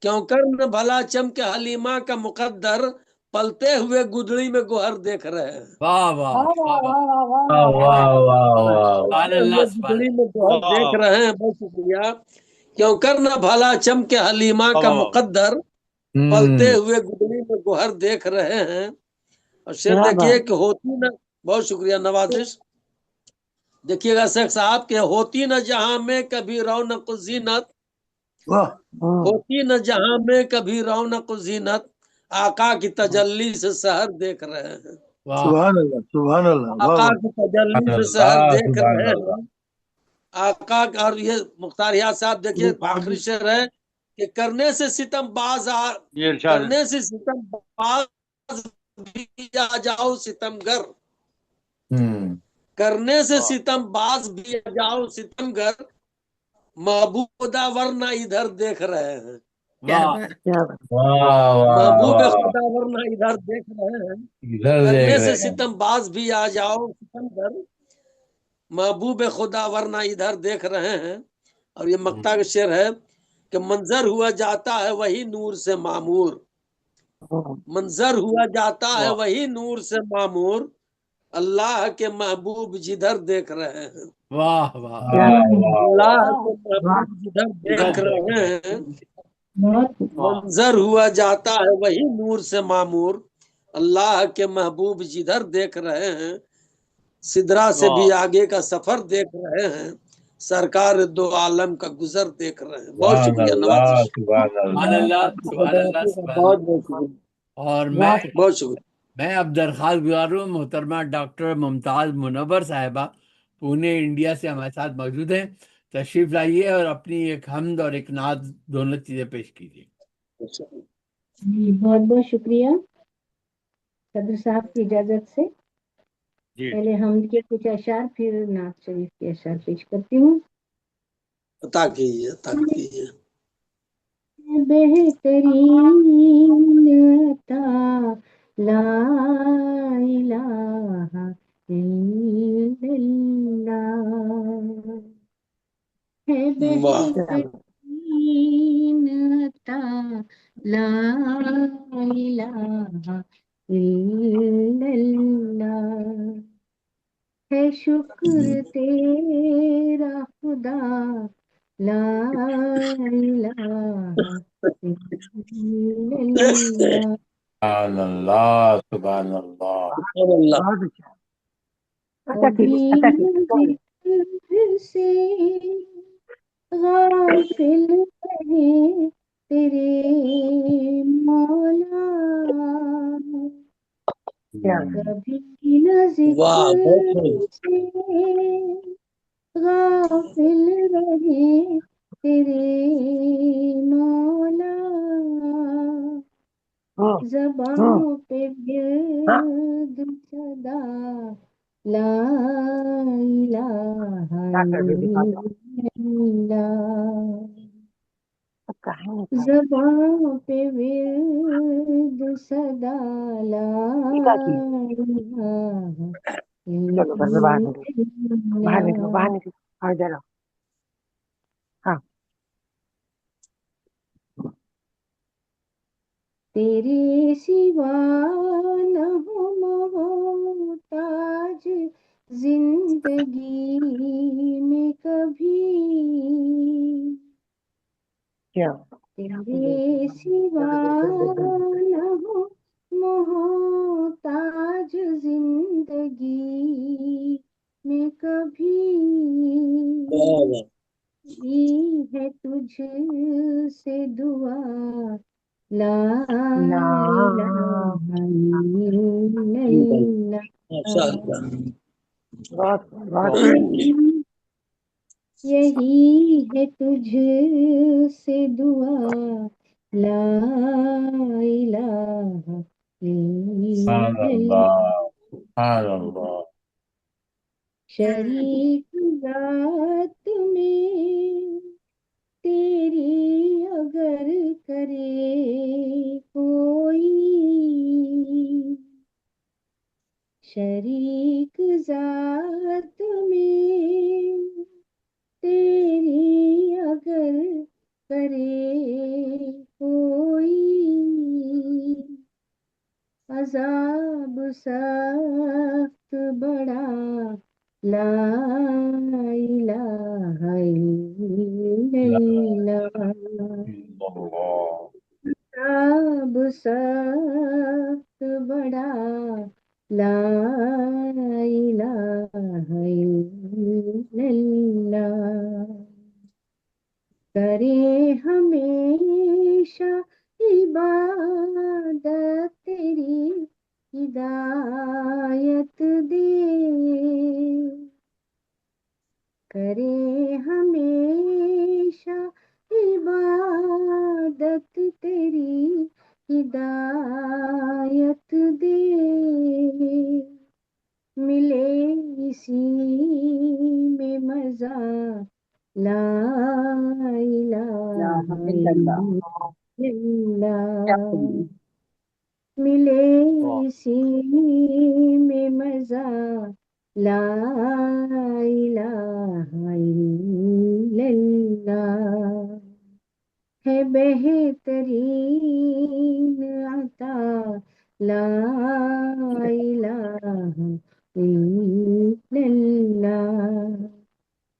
کیوں کر نہ بھلا چمکے حلیمہ کا مقدر، پلتے ہوئے گدڑی میں گوہر دیکھ رہے ہیں، واہ واہ واہ واہ واہ واہ واہ واہ، سبحان پلتے اللہ ہوئے سبحان گدڑی میں گوہر دیکھ رہے ہیں۔ بہت شکریہ۔ کیوں کر نہ بھلا چمکے حلیمہ کا مقدر، پلتے ہوئے گدڑی میں گوہر دیکھ رہے ہیں۔ اور شعر کیا دیکھیے بات، کہ ہوتی نہ، بہت شکریہ نوازش، دیکھیے گا شیخ صاحب کہ ہوتی نہ جہاں میں کبھی رونق و زینت، ہوتی نہ جہاں میں کبھی رونق و زینت، آقا کی تجلی سے سحر دیکھ رہے ہیں، واہ سبحان اللہ، سبحان اللہ، واہ آقا واہ، کی تجلی سے اللہ سحر دیکھ سبحان رہے اللہ، ہیں، آقا کا۔ اور یہ مختار یاد صاحب دیکھیے آخری شعر ہے کہ کرنے سے ستم باز کرنے سے ستم باز بھی آ جاؤ ستم گر، کرنے سے ستم باز بھی آ جاؤ ستم گر، محبوبہ ورنہ ادھر دیکھ رہے ہیں، کیا واہ بات، کیا بات، واہ واہ محبوب واہ، خدا ورنہ ادھر دیکھ رہے ہیں، ادھر کرنے دیکھ سے رہے ہیں، ستم باز بھی آ جاؤ ستم گر، محبوب خدا ورنہ ادھر دیکھ رہے ہیں۔ اور یہ مقطع کا شعر ہے کہ منظر ہوا جاتا ہے وہی نور سے معمور، منظر ہوا جاتا ہے وہی نور سے معمور، اللہ کے محبوب جدھر دیکھ رہے ہیں، واہ واہ کیا واہ واہ اللہ واہ، کے محبوب جدھر دیکھ رہے ہیں، بہت منظر ہوا جاتا ہے وہی نور سے معمور، اللہ کے محبوب جدھر دیکھ رہے ہیں، سدرا سے بھی آگے کا سفر دیکھ رہے ہیں، سرکار دو عالم کا گزر دیکھ رہے ہیں۔ بہت سبحان شکریہ اللہ نوازش، سبحان سبحان اللہ اللہ سبحان اللہ سبحان بہت اللہ۔ بہت شکریہ، اور بہت بہت شکریہ۔ میں اب درخواست گزار ہوں محترمہ ڈاکٹر ممتاز منور صاحبہ پونے انڈیا سے ہمارے ساتھ موجود ہیں، تشریف لائیے اور اپنی ایک حمد اور ایک نعت دونوں چیزیں پیش کیجیے۔ جی، بہت بہت شکریہ صدر صاحب کی اجازت سے جی پہلے حمد کے کچھ اشعار پھر نعت شریف کے اشعار پیش کرتی ہوں۔ عطا کیجیے، عطا کیجیے۔ بہترین عطا لا الہ الا اللہ ہے، واہ، بہترین عطا لا الہ الا اللہ ہے، شکر تیرا خدا لا الہ الا اللہ سبحان اللہ سبحان اللہ سبحان اللہ۔ بہت اچھا، عطا کبھی کیجیے عطا کیجیے۔ ذکر سے غافل رہے تیرے مولا، کبھی نہ واہ، بہت ذکر خوب۔ سے غافل رہے تیرے مولا، زبانوں پہ ورد صدا لا الہ الا اللہ، زبانوں پہ ورد صدا لا الہ چلو گھر میں باہر نکلو، باہر نکلو، اللہ۔ باہر نکلو، آ جا رہا۔ ہاں تیرے سوا نہ ہو محتاج زندگی میں کبھی، کیا تیرے سوا نہ ہو محتاج زندگی میں کبھی، واہ، واہ۔ یہ ہے تجھ سے دعا لا الہ الا اللہ، ماشاء اللہ۔ بہت بہت یہی ہے تجھ سے دعا لا الہ سبحان الا اللہ اللہ، سبحان اللہ شریک ذات میں تیری اگر کرے کوئی، شریک ذات میں تیری اگر کرے کوئی، عذاب سخت بڑا لا الہ الا اللہ، عذاب سخت بڑا لا الہ الا اللہ، کرے ہمیشہ عبادت تیری ہدایت دے، کرے ہمیشہ عبادت تیری ہدایت دے، ملے اسی میں مزہ لا الہ الا اللہ، ملے اسی میں مزہ لا الہ الا اللہ، ہے بہترین عطا لا الہ الا اللہ،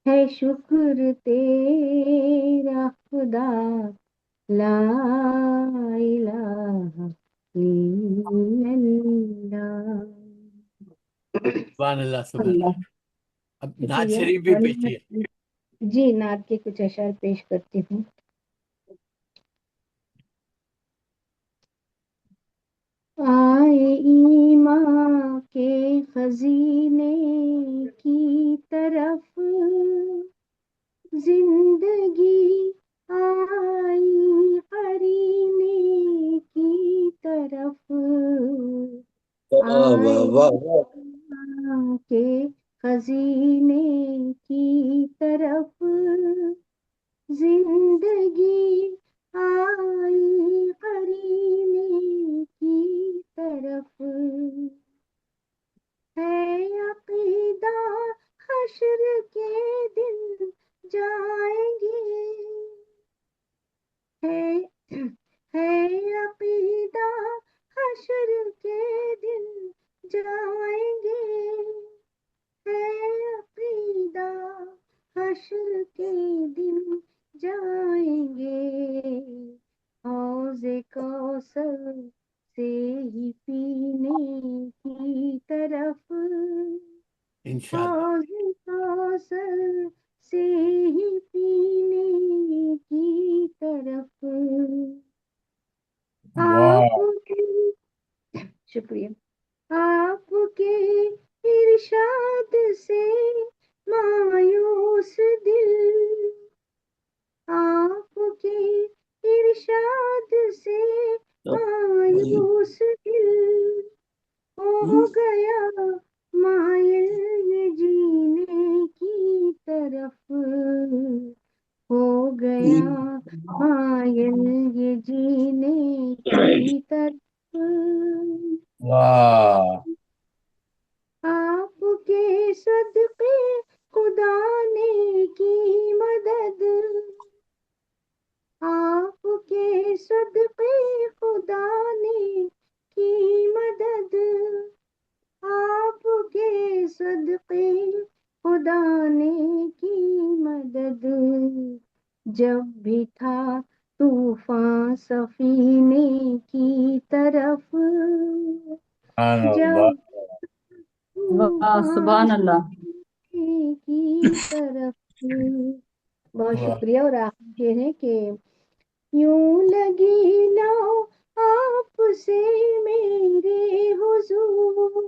ہے شکر تیرا خدا لا سبحان اللہ سبحان اللہ. اللہ. اب نعت شکریہ. شریف بھی اور پیچھے. میں جی نعت کے کچھ اشعار پیش کرتی ہوں. آئے ایمان کے خزینے کی طرف زندگی آئی قرینے کی طرف. واہ واہ واہ واہ. ایمان کے خزینے کی طرف زندگی آئی قرینے کی طرف. ہے عقیدہ حشر کے دن جائیں گے. ہے عقیدہ حشر کے دن جائیں گے. ہے عقیدہ حشر کے دن جائیں گے. حوض کوثر سے ہی پینے کی طرف. انشاءاللہ. حوض کوثر سے ہی پینے کی طرف. واہ آپ کے شکریہ. آپ کے ارشاد سے مایوس دل. آپ کے ارشاد سے مایوس دل ہو گیا مائل یہ جینے کی طرف. ہو گیا مائل یہ جینے کی طرف. واہ آپ کے صدقے خدا نے کی مدد. آپ کے صدقے خدا نے کی مدد. آپ کے صدقے خدا نے کی مدد. جب بھی تھا طوفان سفینے کی طرف. سبحان جب اللہ. واہ سبحان اللہ. کی طرف. بہت واہ شکریہ. اور آخر یہ ہے کہ یوں لگی لو آپ سے میرے حضور.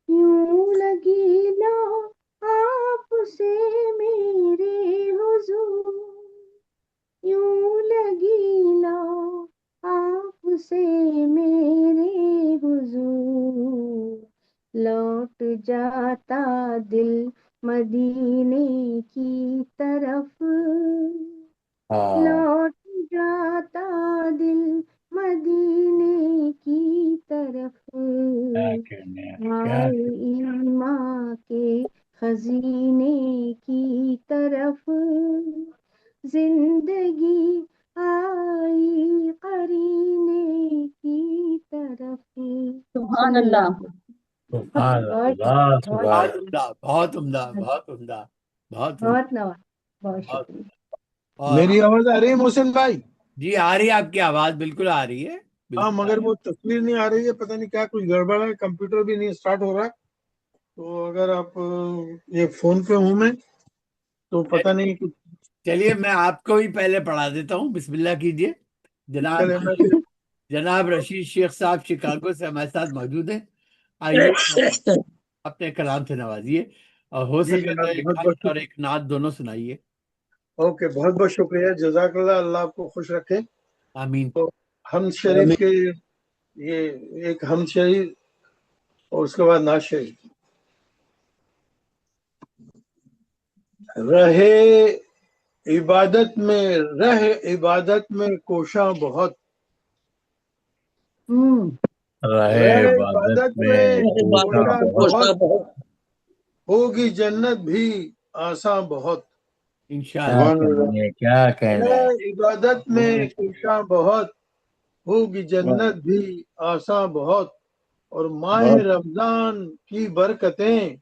یوں لگی لو آپ سے میرے حضور. یوں لگی لو آپ سے میرے حضور. لوٹ جاتا دل مدینے کی طرف. ہاں لوٹ جاتا دل مدینے کی طرف. کیا کہنے کیا آئے ایمان کے خزینے کی طرف. زندگی آئی قرینے کی طرف. سبحان صلی اللہ. اللہ. سبحان بہت اللہ بہت سبحان بہت عمدہ بہت عمدہ بہت عمدہ بہت عمدہ. بہت نواز. بہت بہت. شکریہ. اور میری آواز آ رہی ہے محسن بھائی؟ جی آ رہی ہے آپ کی آواز بالکل آ رہی ہے. ہاں بالکل آ مگر رہی ہے. وہ تصویر نہیں آ رہی ہے. پتہ نہیں کیا کچھ گڑبڑ ہے. کمپیوٹر بھی نہیں اسٹارٹ ہو رہا. تو اگر آپ یہ فون پہ ہوں میں تو پتہ نہیں کہ چلیے میں آپ کو ہی پہلے پڑھا دیتا ہوں. بسم اللہ کیجئے. جناب چلے میں پھر جناب رشید شیخ صاحب شکاگو سے ہمارے ساتھ موجود ہیں. آئیے اپنے کلام سے نوازیے اور ہو جی سکے تو جناب ایک بہت حمد بہت اور ایک نعت دونوں سنائیے. اوکے بہت بہت شکریہ. جزاک اللہ. اللہ آپ کو خوش رکھے. آمین. تو حمد شریف کے یہ ایک حمد شریف اور اس کے بعد نعت شریف. رہے عبادت میں کوشاں بہت. رہے رہے عبادت عبادت میں میں کوشاں کوشاں بہت. بہت. ہوگی جنت بھی آساں بہت. کیا انشاءاللہ. کہنے کیا کہنے. رہے عبادت میں کوشاں بہت. ہوگی جنت بھی آساں بہت. اور ماہ رمضان کی برکتیں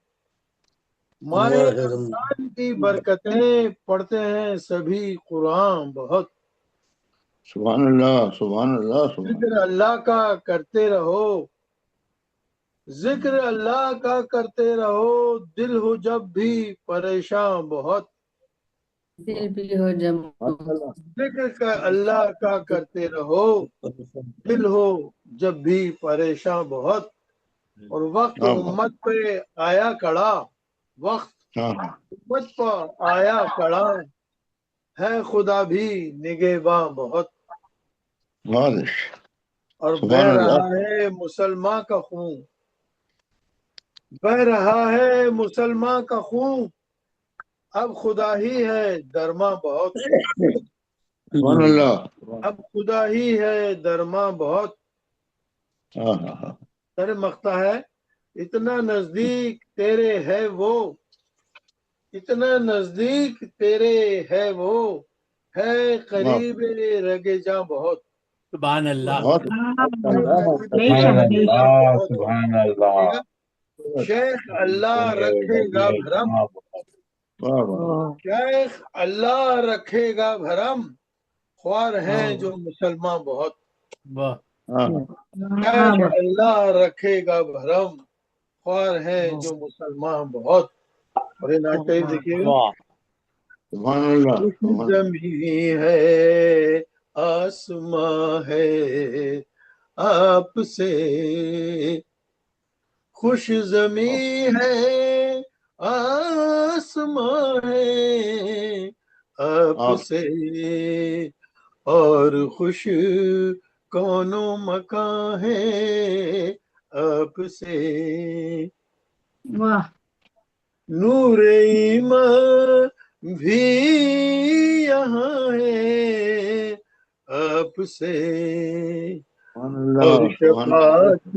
ماہ رمضان کی برکتیں پڑھتے ہیں سبھی قرآن بہت. سبحان اللہ سبحان اللہ سبحان ذکر اللہ کا کرتے رہو. ذکر اللہ کا کرتے رہو دل ہو جب بھی پریشان بہت دل بھی ہو جب ذکر کا اللہ کا کرتے رہو دل ہو جب بھی پریشان بہت اور وقت امت پہ آیا کڑا وقت امت پر آیا کڑا ہے خدا بھی نگہباں بہت اور بہ رہا ہے مسلمان کا خون بہ رہا ہے مسلمان کا خون اب خدا ہی ہے درماں بہت اب خدا ہی ہے درماں بہت سر مقطع ہے اتنا نزدیک تیرے ہے وہ اتنا نزدیک تیرے ہے وہ ہے قریب رگے جاں بہت سبحان اللہ سبحان اللہ سبحان اللہ شیخ اللہ رکھے گا بھرم شیخ اللہ رکھے گا بھرم خوار ہیں جو مسلمان بہت واہ شیخ اللہ رکھے گا بھرم خوار ہیں جو مسلمان بہت اور یہ نعت شریف دیکھیے گا سبحان اللہ زمین ہے آسمان ہے آپ سے خوش زمین ہے آسمان ہے آپ سے اور خوش کونو مکان ہے آپ سے واہ نور ایمان بھی یہاں ہے آپ سے اور شفاعت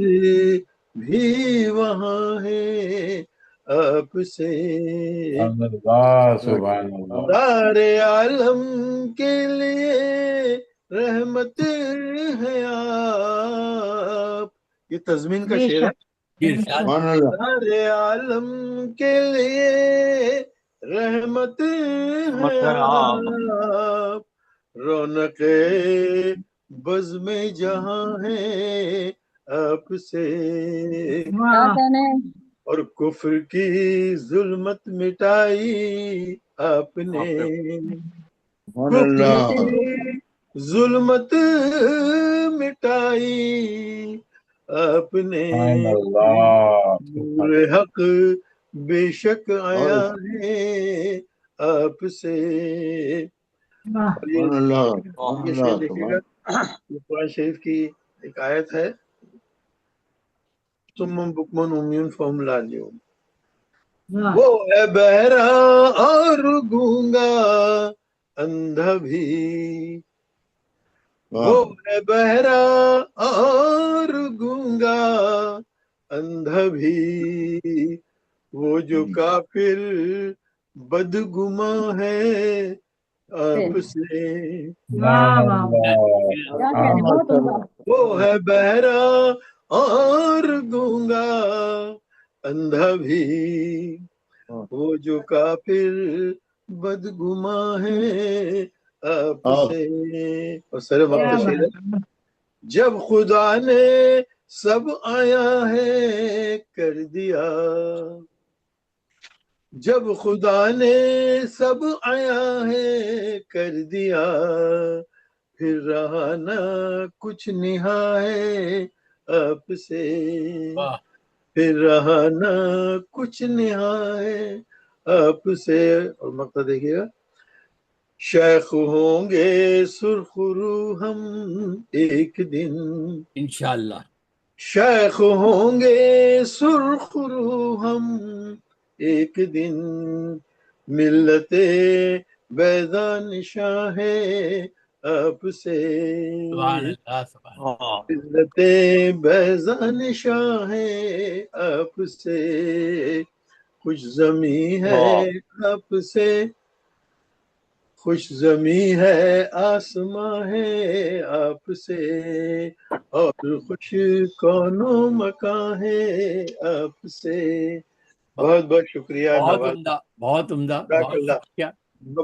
بھی وہاں ہے آپ سے سبحان اللہ دار عالم کے لیے رحمت ہے آپ یہ تضمین کا شعر ہے سبحان اللہ دار عالم کے لیے رحمت ہے آپ رونق بزم جہاں ہے آپ سے کیا کہنے اور کفر کی ظلمت مٹائی آپ نے کفر کی ظلمت مٹائی آپ نے نور حق بے شک آیا ہے آپ سے یہ شعر دیکھیے گا یہ قرآن شریف کی ایک آیت ہے تم بکمن امیون فہم لا لیو وہ ہے بہرا اور گونگا اندھا بھی وہ ہے بہرا اور گونگا اندھا بھی وہ جو کافر بدگماں ہے آپ سے کیا کہنے بہت عمدہ وہ ہے بہرا اور گونگا اندھا بھی وہ جو کافر بدگماں ہے آپ سے اور سر وقت شیر ہے جب خدا نے سب آیا ہے کر دیا جب خدا نے سب آیا ہے کر دیا پھر رہا نہ کچھ نہا ہے آپ سے پھر رہا نہ کچھ نہا ہے آپ سے اور مقطع دیکھیے گا شیخ ہوں گے سرخ رو ہم ایک دن انشاءاللہ شیخ ہوں گے سرخ رو ہم ایک دن ملت بیضاء نشاں ہے آپ سے سبحان اللہ سبحان ملت بیضاء نشاں ہے آپ سے خوش زمیں ہے آپ سے خوش زمیں ہے آسمان ہے آپ سے اور خوش کونو مکان ہے آپ سے بہت بہت شکریہ بہت نواز عمدہ بہت عمدہ جزاک بہت اللہ شکریہ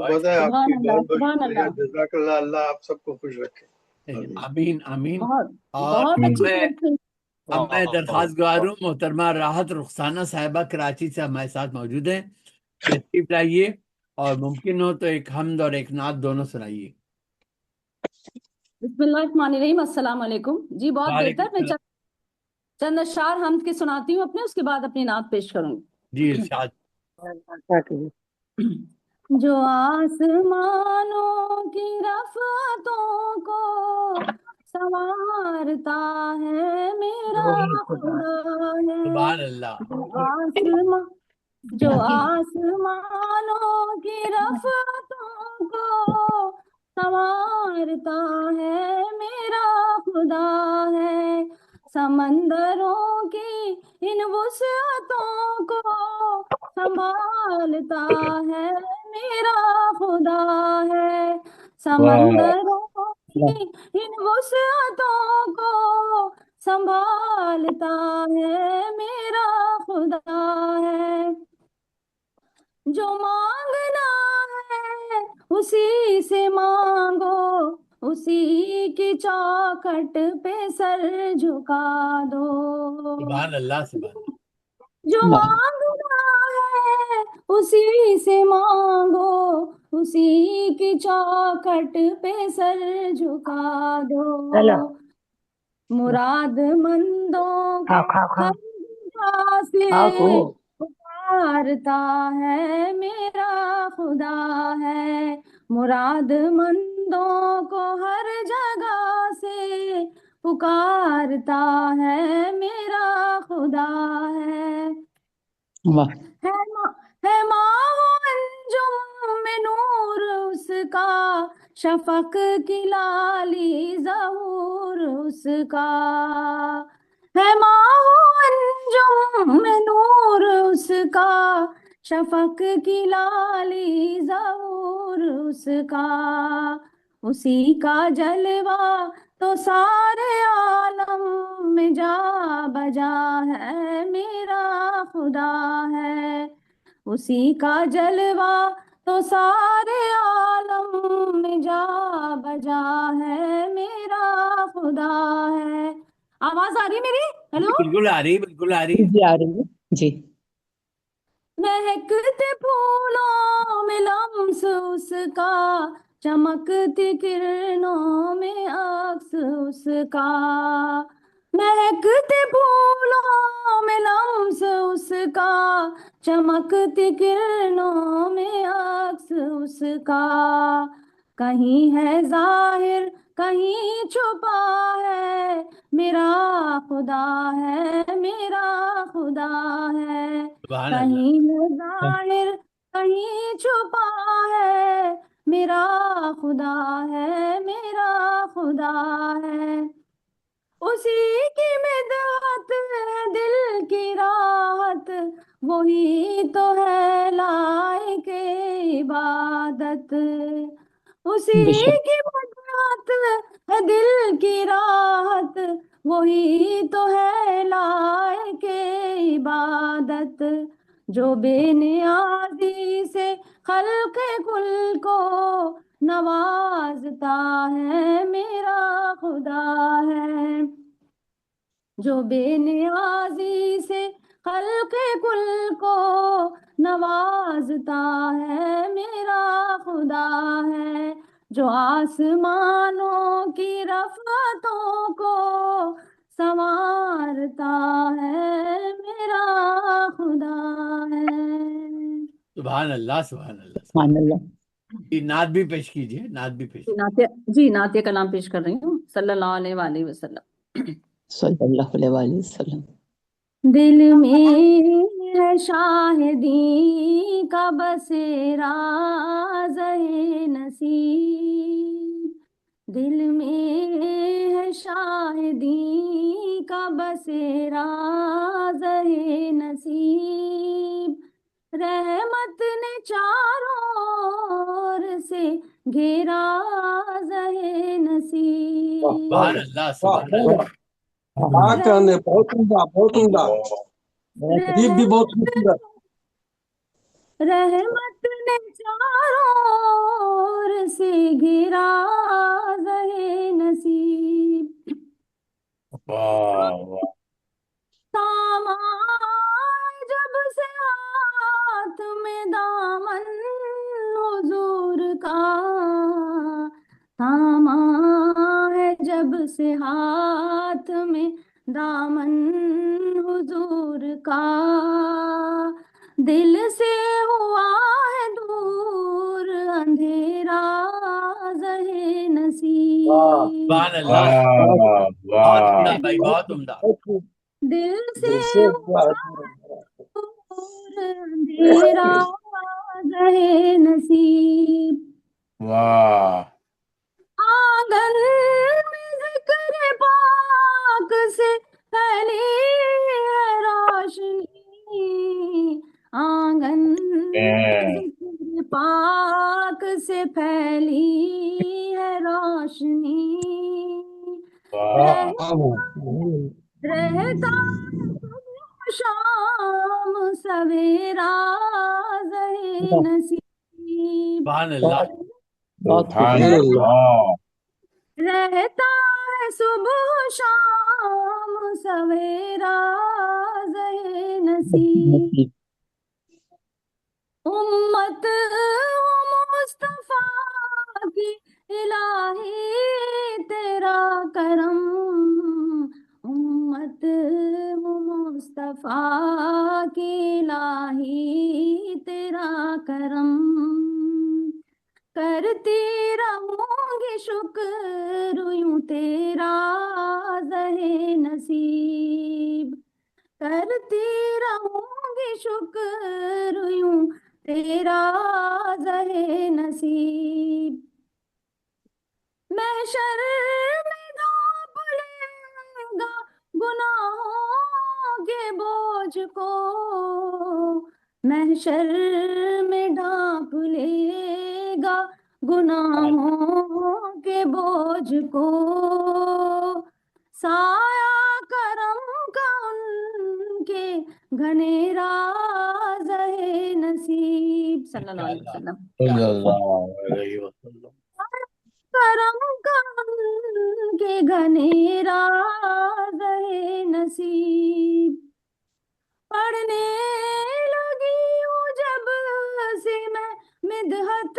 بتائیں آپ سبحان کی اللہ بہت بہت سبحان شکریہ اللہ جزاک اللہ اللہ آپ سب کو خوش رکھے آمین آمین بہت اور بہت اچھی میں شعر تھی اب میں درخواست گزار ہوں محترمہ راحت رخسانہ صاحبہ کراچی سے ہمارے ساتھ موجود ہیں، تشریف لائیے اور ممکن ہو تو ایک حمد اور ایک نعت دونوں سنائیے۔ بسم اللہ الرحمن الرحیم، السلام علیکم جی۔ بہت وعلیکم بہتر، میں السلام۔ چند اشعار حمد کے سناتی ہوں اپنے، اس کے بعد اپنی نعت پیش کروں جی ارشاد۔ جو آسمانوں کی رفتوں کو سنوارتا ہے میرا خدا ہے، سبحان اللہ۔ جو آسمانوں کی رفتوں کو سنوارتا ہے میرا خدا ہے، سمندروں کی ان وسعتوں کو سنبھالتا ہے میرا خدا ہے، سمندروں کی ان وسعتوں کو سنبھالتا ہے میرا خدا ہے، جو مانگنا ہے اسی سے مانگو، اسی کی چوکھٹ پہ سر جھکا دو، سبحان اللہ سبحان اللہ۔ جو مانگنا ہے اسی سے مانگو، اسی کی چوکھٹ پہ سر جھکا دو، مراد مندوں کو ہر جگہ سے پکارتا ہے میرا خدا ہے، مراد مندوں کو ہر جگہ سے پکارتا ہے میرا خدا ہے، ہے ماہ و انجم میں نور اس کا، شفق کی لالی ظہور اس کا، ہے ماہ و انجم میں نور اس کا، شفق کی لالی ظہور اس کا، اسی کا جلوہ تو سارے عالم میں جا بجا ہے میرا خدا ہے، اسی کا جلوہ تو سارے عالم میں جا بجا ہے میرا خدا ہے۔ آواز آ رہی ہے میری؟ ہیلو، بالکل آ رہی، بالکل آ رہی۔ جی آ رہی ہے جی۔ مہکتے پھولوں میں لمس اس کا، چمکتی کرنوں میں عکس اس کا، مہکتے پھولوں میں لمس اس کا، چمکتی کرنوں میں عکس اس کا، کہیں ہے ظاہر کہیں چھپا ہے میرا خدا ہے، میرا خدا ہے، سبحان اللہ۔ کہیں ہے ظاہر کہیں چھپا ہے میرا خدا ہے، میرا خدا ہے، اسی کی مدحت ہے دل کی راحت، وہی تو ہے لائق عبادت، اسی بے شک کی مدحت ہے دل کی راحت، وہی تو ہے لائق عبادت، جو بے نیازی سے خلق کل کو نوازتا ہے میرا خدا ہے، جو بے نیازی سے خلق کل کو نوازتا ہے میرا خدا ہے، جو آسمانوں کی رفتوں کو سنوارتا ہے میرا خدا ہے۔ سبحان اللہ سبحان اللہ۔ سبحان اللہ۔ جی نعت بھی پیش کیجیے، نعت بھی پیش۔ جی نعت کلام پیش کر رہی ہوں، صلی اللہ علیہ وآلہ وسلم۔ صلی اللہ علیہ وآلہ وسلم۔ دل میں ہے شاہدی کا بسیرا زہ نصیب، دل میں ہے شاہدی کا بسیرا زہ نصیب، رحمت نے چاروں اور سے گھیرا زہ نصیب، سبحان اللہ سبحان اللہ۔ بہت عمدہ، بہت عمدہ، ترتیب بھی بہت سندر۔ رحمت نے چاروں اور سے گھیرا زہ نصیب، واہ واہ میں دامن حضور کا تھاما ہے جب سے ہاتھ میں دامن حضور کا دل سے ہوا ہے دور اندھیرا زہے نصیب سبحان اللہ، واہ بہت واہ عمدہ بھائی، بہت عمدہ۔ دل سے ہوا دور اندھیرا زہے نصیب واہ آنگن میں ذکر پاک سے پھیلی ہے روشنی آنگن میں ذکر پاک سے پھیلی ہے روشنی رہتا صبح شام سویرا زہے نصیب سبحان اللہ، سبحان اللہ رہتا ہے صبح شام سویرا زہے نصیب امت مصطفیٰ کی الہی تیرا کرم امت مصطفیٰ کی الہی تیرا کرم کرتی رہوں گی شکر یوں تیرا زہے نصیب کرتی رہوں گی شکر یوں تیرا زہے نصیب محشر میں ڈھانپ لے گا گناہوں کے بوجھ کو محشر میں ڈھانپ لے گا گناہوں کے بوجھ کو سایہ کرم کا ان کے گھنیرا زہے نصیب صلی اللہ علیہ وسلم صلی اللہ علیہ وسلم کرم کا ان کے گھنیرا زہے نصیب پڑھنے لگی ہوں جب سے میں مدحت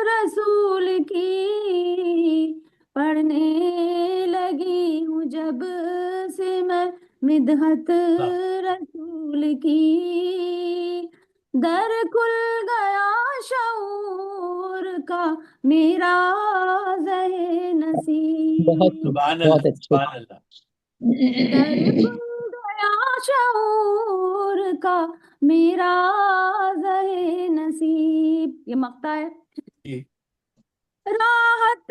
رسول کی پڑھنے لگی ہوں جب سے میں مدحت رسول کی در کھل گیا شعور کا میرا زہے نصیب سبحان اللہ، سبحان اللہ۔ در کھل گیا شعور کا میرا زہے نصیب یہ مقطع ہے جی۔ راحت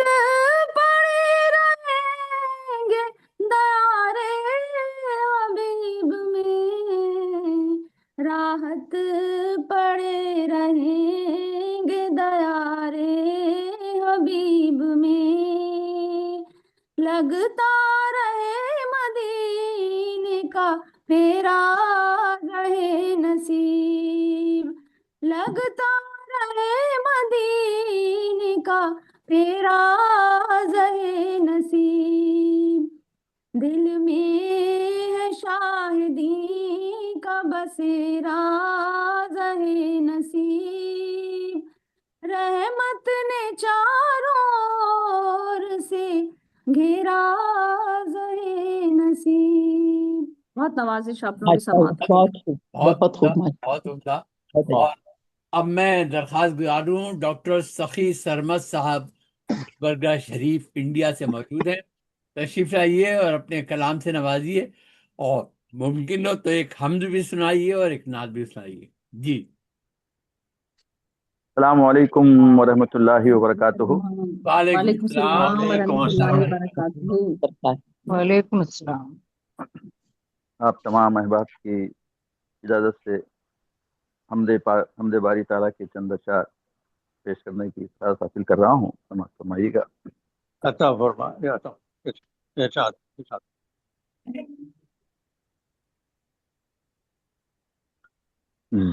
پڑے رہیں گے دیارے حبیب میں راحت پڑے رہیں گے دیارے حبیب میں لگتا رہے مدینے کا پھیرا رہے نصیب لگتا رہے مدینے کا پھیرا زہے نصیب دل میں ہے شاہدی کا بسیرا زہے نصیب رحمت نے چاروں اور سے گھیرا زہے نصیب بہت نوازش آپ لوگوں کی سماعت بہت عمدہ۔ اور اب میں درخواست گزار ہوں ڈاکٹر سخی سرمد صاحب برگاہ شریف انڈیا سے موجود ہیں، تشریف لائیے اور اپنے کلام سے نوازیے، اور ممکن ہو تو ایک حمد بھی سنائیے اور ایک نعت بھی سنائیے۔ جی السلام علیکم ورحمۃ اللہ وبرکاتہ۔ وعلیکم السلام ورحمۃ اللہ وبرکاتہ۔ وعلیکم السلام۔ آپ تمام احباب کی اجازت سے حمد باری تعالیٰ کے چند اشعار پیش کرنے کی خواہش حاصل کر رہا ہوں، سماعت فرمائیے گا۔ عطا فرمائے ارشاد۔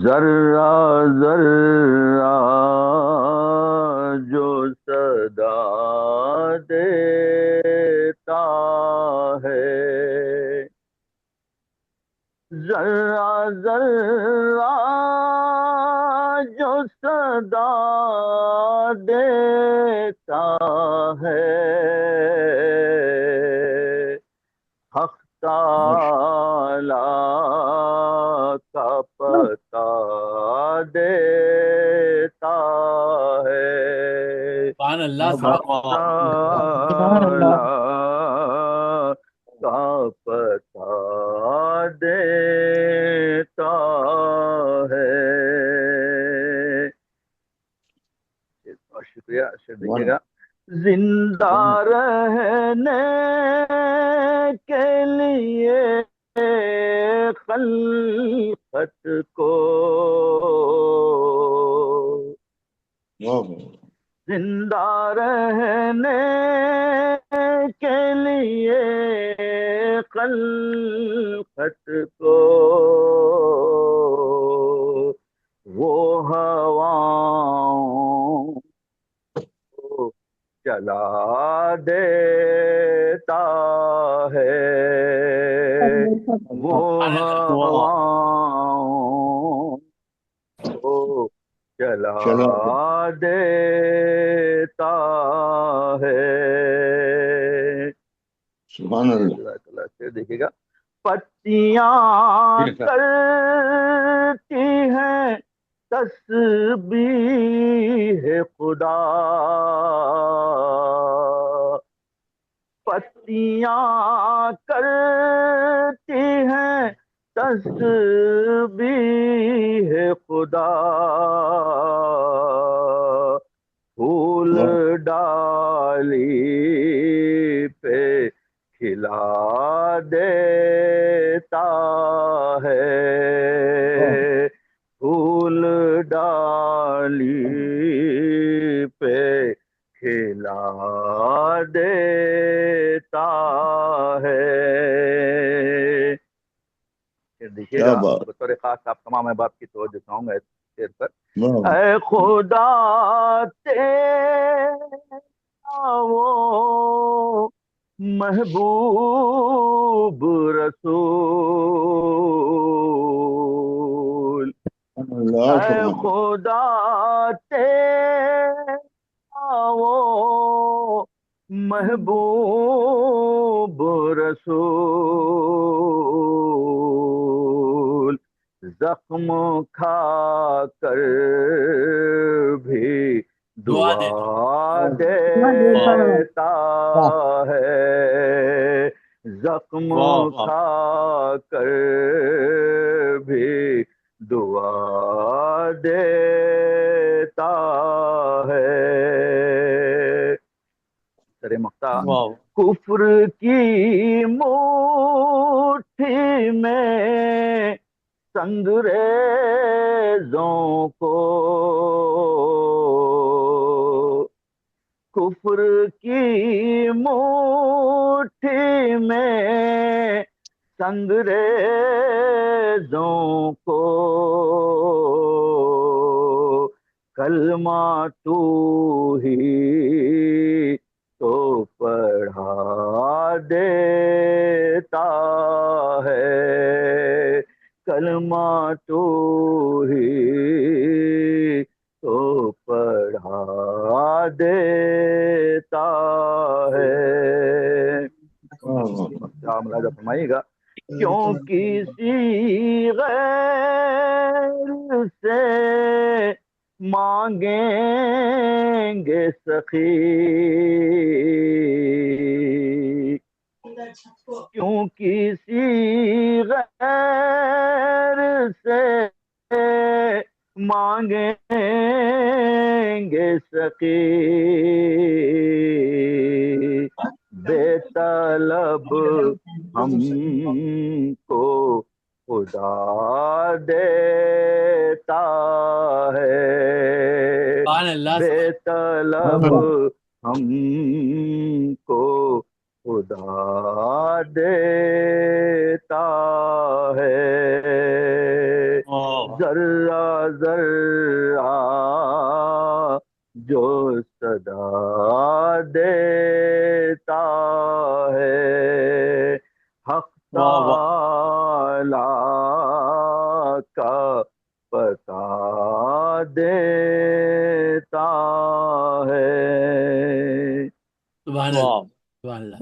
ذرہ ذرہ جو صدا دیتا ہے ذرہ ذرہ ادا دیتا ہے، حق تعالیٰ کا پتہ دیتا ہے، سبحان اللہ حق سبحان تعالیٰ کا پتہ دیتا ہے۔ بہت شکریہ، دیکھیے گا، زندہ رہنے کے لیے خلقت کو زندہ رہنے کے لیے خلقت کو وہ ہواؤں کو چلا دیتا ہے، وہ ہواؤں کو چلا دیتا ہے۔ سبحان اللہ۔ دیکھیے گا، پتیاں کرتی ہیں تسبیح خدا، پتیاں کرتی ہیں تسبیح خدا، پھول ڈالی پہ کھلا دیتا ہے، پھول ڈالی پہ کھلا دیتا ہے۔ دیکھیے گا، بطور خاص آپ تمام احباب کی توجہ چاہوں گا اس شعر پر۔ اے خدا تیرا وہ محبوب رسول، اے خدا تیرا وہ محبوب رسول، زخم کھا کر بھی دعا دیتا ہے، زخم کھا کر بھی دعا دیتا ہے۔ سر مقطع، کفر کی مٹھی میں سنگریزوں کو، کفر کی مٹھی میں سنگریزوں کو، کلمہ تو ہی تو پڑھا دیتا ہے، کلمہ تو ہی تو پڑھا دیتا ہے۔ ملاحظہ فرمائیے گا، کیوں کسی غیر سے مانگیں گے سخی، کیوں کسی غیر سے مانگیں گے سخی، بے طلب ہم کو خدا دیتا ہے، بے طلب ہم کو خدا دیتا ہے، ذرہ ذرہ جو صدا دیتا ہے، حق تعالیٰ کا پتہ دیتا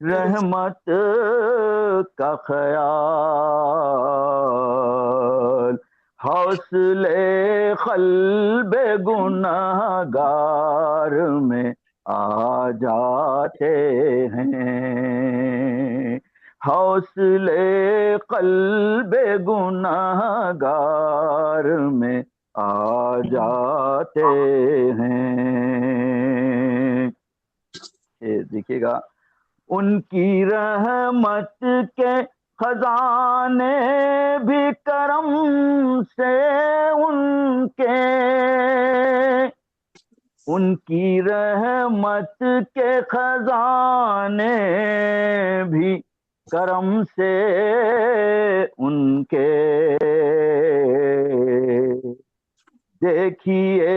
رحمت کا خیال، حوصلے قلب گناہگار میں آ جاتے ہیں، حوصلے قلب گناہگار میں آ جاتے ہیں۔ دیکھیے گا، ان کی رحمت کے خزانے بھی کرم سے ان کی رحمت کے خزانے بھی کرم سے ان کے، دیکھیے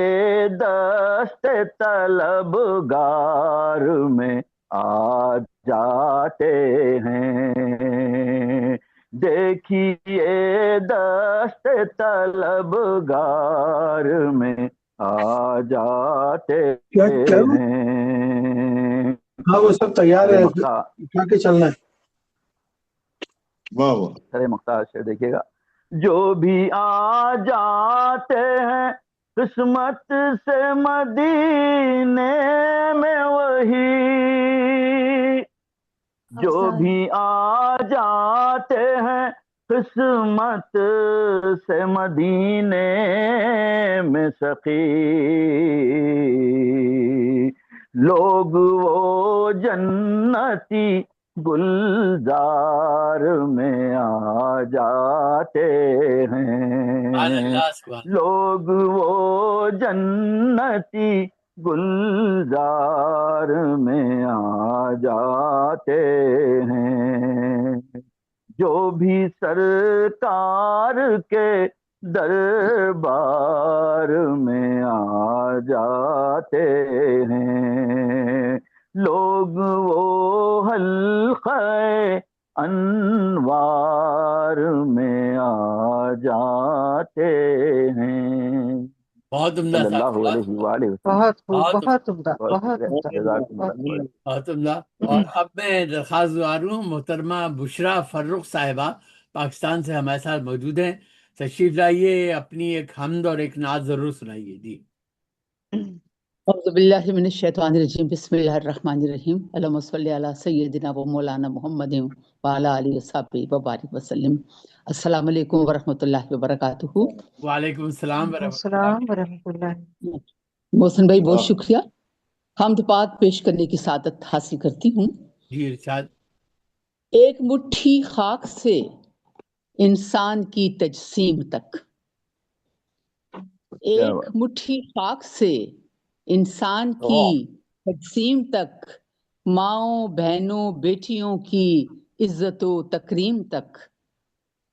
دست طلبگار میں آ جاتے ہیں، دیکھیے دست طلبگار میں آ جاتے ہیں۔ ہاں وہ سب تیار ہے، مختار اٹھا کے چلنا ہے۔ واہ واہ، سر مختار سے دیکھیے گا، جو بھی آ جاتے ہیں قسمت سے مدینے میں وہی، جو بھی آ جاتے ہیں قسمت سے مدینے میں سخی، لوگ وہ جنتی گلزار میں آ جاتے ہیں، لوگ وہ جنتی گلزار میں آ جاتے ہیں، جو بھی سرکار کے دربار میں آ جاتے ہیں، لوگ وہ حلقہ انوار میں آ جاتے ہیں۔ بہت عمدہ صلی صاحب، اللہ علیہ وآلہ وسلم۔ بہت خوب، بہت بہت عمدہ، بہت بہت شکریہ، عمدہ، جزاکم اللہ بہت خیر۔ بہت عمدہ۔ اور اب میں درخواست گزار ہوں محترمہ بشرا فرخ صاحبہ پاکستان سے ہمارے ساتھ موجود ہیں، تشریف لائیے، اپنی ایک حمد اور ایک نعت ضرور سنائیے۔ جی اعوذ باللہ من الشیطان الرجیم، بسم اللہ الرحمن الرحیم، اللہم صلی علی سیدنا و مولانا محمد وعلی آلہ وصحبہ وبارک وسلم۔ السلام علیکم ورحمۃ اللہ وبرکاتہ۔ وعلیکم السلام وعلیکم ورحمۃ اللہ۔ السلام ورحمۃ اللہ۔ محسن بھائی بہت واہ، شکریہ، حمد پاک پیش کرنے کی سعادت حاصل کرتی ہوں۔ جی ارشاد۔ ایک مٹھی خاک سے انسان کی تجسیم تک، کیا ایک بات، مٹھی خاک سے انسان کی تقسیم تک، ماؤں بہنوں بیٹیوں کی عزت و تکریم تک،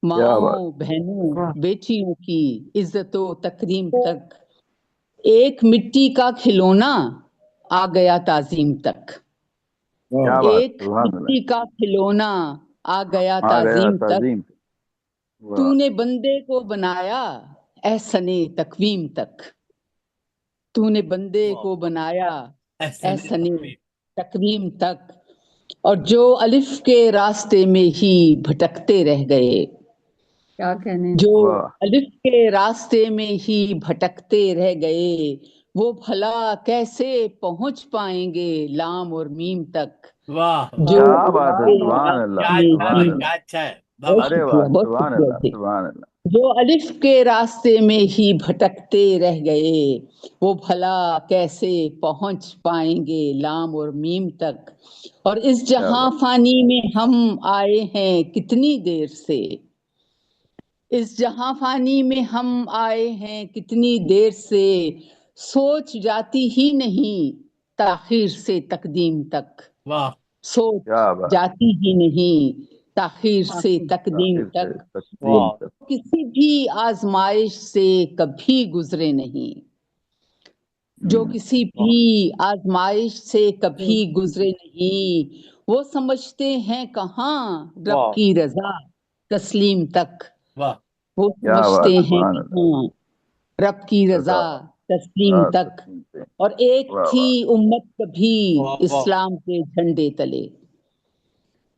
کیا بات، ماؤں بہنوں واہ، بیٹیوں کی عزت و تکریم تک، ایک مٹی کا کھلونا آ گیا تعظیم تک، کیا بات، ایک سبحان اللہ، مٹی کا کھلونا آ گیا آ گیا تعظیم تک، تعظیم۔ تو واہ، نے بندے کو بنایا احسن تقویم تک، تو نے بندے کو بنایا احسن تقویم تک، اور جو الف کے راستے میں ہی بھٹکتے رہ گئے، کیا کہنے، جو واہ، الف کے راستے میں ہی بھٹکتے رہ گئے، وہ بھلا کیسے پہنچ پائیں گے لام اور میم تک، واہ جو کیا الف بات ہے، کے سبحان اللہ، کیا راستے میں اچھا ہے، سبحان ہی، اللہ، کیا اچھا ہے، بہت ارے شکریہ، واہ، بہت سبحان شکریہ اللہ، جی، سبحان اللہ، جو الف کے راستے میں ہی بھٹکتے رہ گئے، وہ بھلا کیسے پہنچ پائیں گے لام اور میم تک، اور اس کیا جہاں بات، فانی میں ہم آئے ہیں کتنی دیر سے، اس جہاں فانی میں ہم آئے ہیں کتنی دیر سے، سوچ جاتی ہی نہیں تاخیر سے تقدیم تک، واہ سوچ کیا بات، جاتی ہی نہیں تاخیر سے تقدیم تاخیر سے تک، تقدیم تک، کسی بھی آزمائش سے کبھی گزرے نہیں، جو کسی بھی آزمائش سے کبھی گزرے نہیں، وہ سمجھتے ہیں کہاں رب کی رضا تسلیم تک، واہ وہ کیا بات، سمجھتے ہیں سبحان اللہ، کہاں رب کی رضا تسلیم رات تک، تسلیم سے، اور ایک واہ تھی واہ، امت کبھی اسلام کے جھنڈے تلے،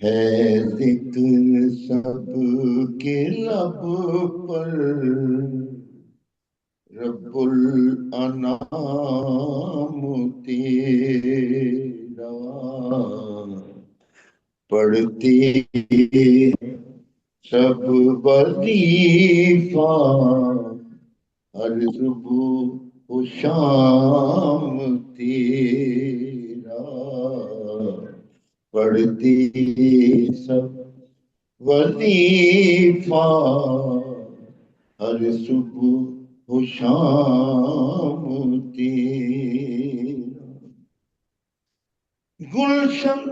ہے ذکر سب کے لب پر رب الانام تیرا پڑھتے سب وظیفہ ہر صبح و شام تیرا پڑھتے سب وظیفہ ہر صبح و شام تیرا گلشن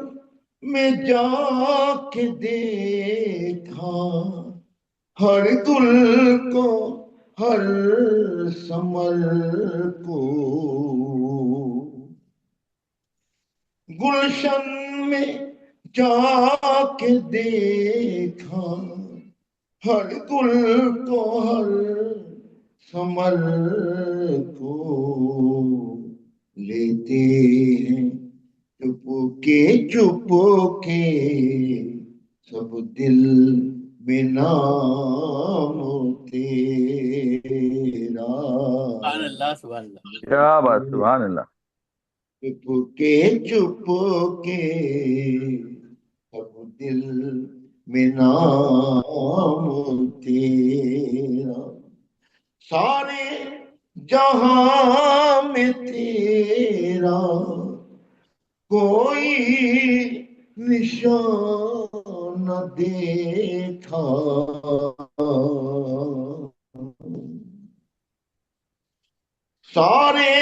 میں جا کے دیکھا ہر گل کو ہر ثمر کو گلشن میں جا کے دیکھا ہر گل کو ہر ثمر کو لیتے ہیں چپ کے سب دل میں نام تیرا سبحان اللہ سبحان اللہ کیا بات، سبحان اللہ. چپ کے سب دل میں نام تیرا سارے جہاں میں تیرا کوئی نشان نہ دیکھا سارے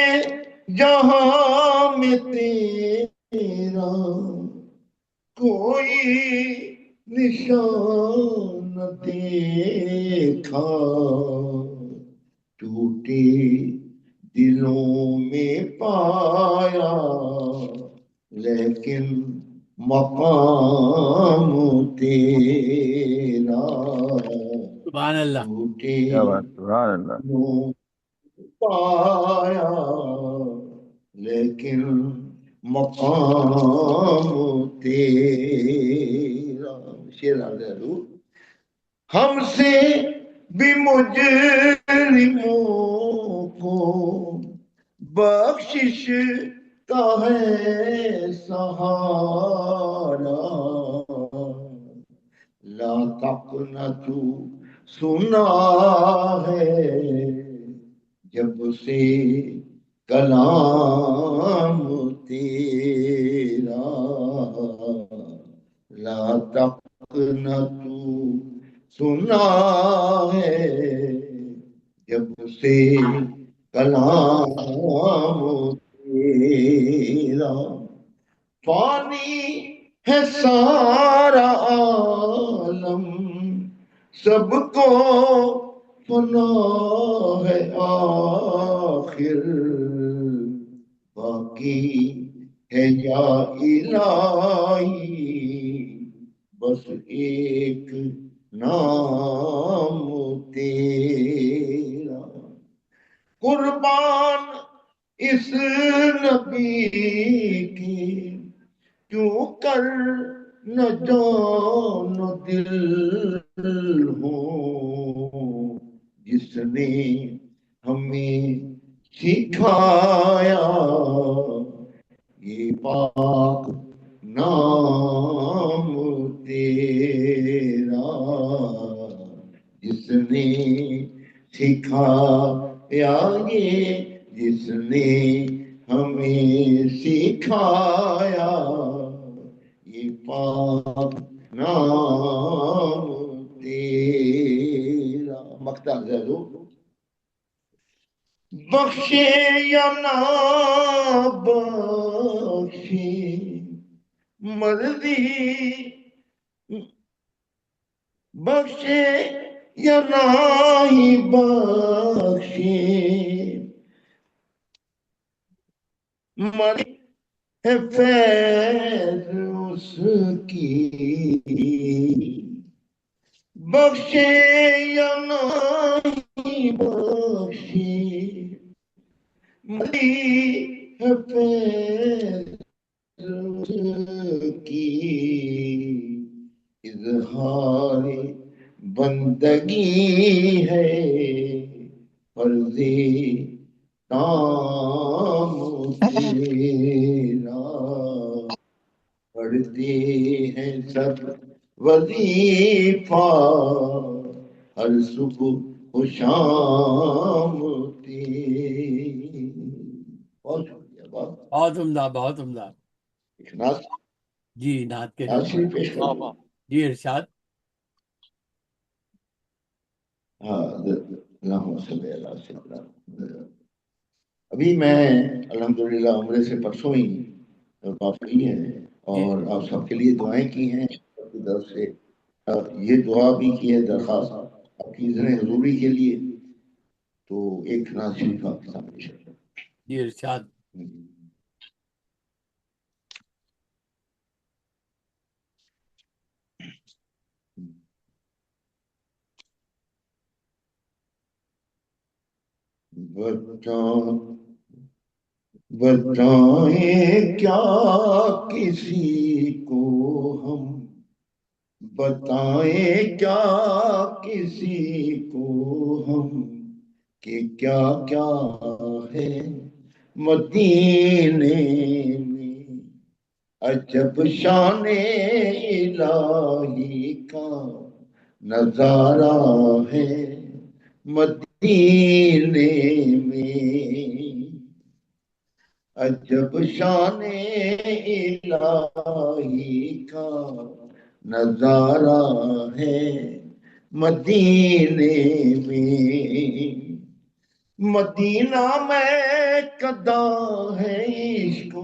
جہاں میں تیرا کوئی نشان نہ دیکھا ٹوٹے دلوں میں پایا لیکن مقام تیرا سبحان اللہ ٹوٹے کیا بات، سبحان اللہ. دلوں پایا لیکن مقام تیرا شیر آ گیا حضور ہم سے بھی مجرموں کو بخشش کا ہے سہارا لا تقنطوا سنا ہے جب سے کلام تیرا لا تقنطوا سنا ہے جب سے کلام تیرا فانی ہے سارا عالم سب کو فنا ہے آخر باقی ہے یا الہی بس ایک نام تیرا قربان اس نبی کی کیوں کر نہ جان و دل ہو جس نے ہمیں سکھایا یہ پاک نام تیرا جس نے سکھایا یہ جس نے ہمیں سکھایا یہ پاک نام تیرا مقطع ضرور بخشے یا نہ بخشے مرضی بخشے یا نہ ہی بخشے مرضی ہے فیض اس کی بخشے یا نہیں بخشے مرضی ہے فیض کی اظہار بندگی ہے فرض کام تیرا پڑھتے ہیں سب وظیفہ ہر صبح و شام تیری. بہت شکریہ. بہت عمدہ، بہت عمدہ. نعت جی نعت کے شریف پیش کر دوں. جی ارشاد. اللہم صلی علی سیدنا محمد. ابھی میں الحمدللہ عمرے سے پرسوں ہی واپسی ہے اور آپ سب کے لیے دعائیں کی ہیں آپ کی طرف سے. یہ دعا بھی کی ہے درخواست آپ کی اذن حضوری کے لیے. تو ایک نعت شریف آپ کے سامنے پیش کرتا ہوں. جی ارشاد. بتائیں کیا کسی کو ہم بتائیں کیا کسی کو ہم کہ کیا کیا ہے مدینے میں عجب شان الہی کا نظارہ ہے مدینے میں عجب شان الہی کا نظارہ ہے مدینے میں. مدینہ میں کدا ہے عشق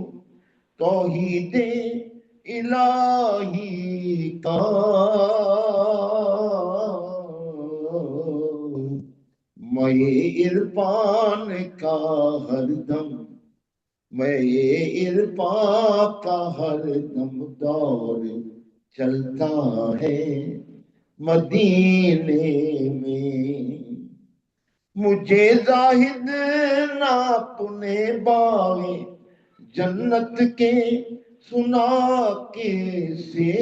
توحید الہی کا میں عرفان کا ہر دم میں عرفان کا ہر دم دور چلتا ہے مدینے میں. مجھے زاہد نہ اپنے باغ جنت کے سنا کیسے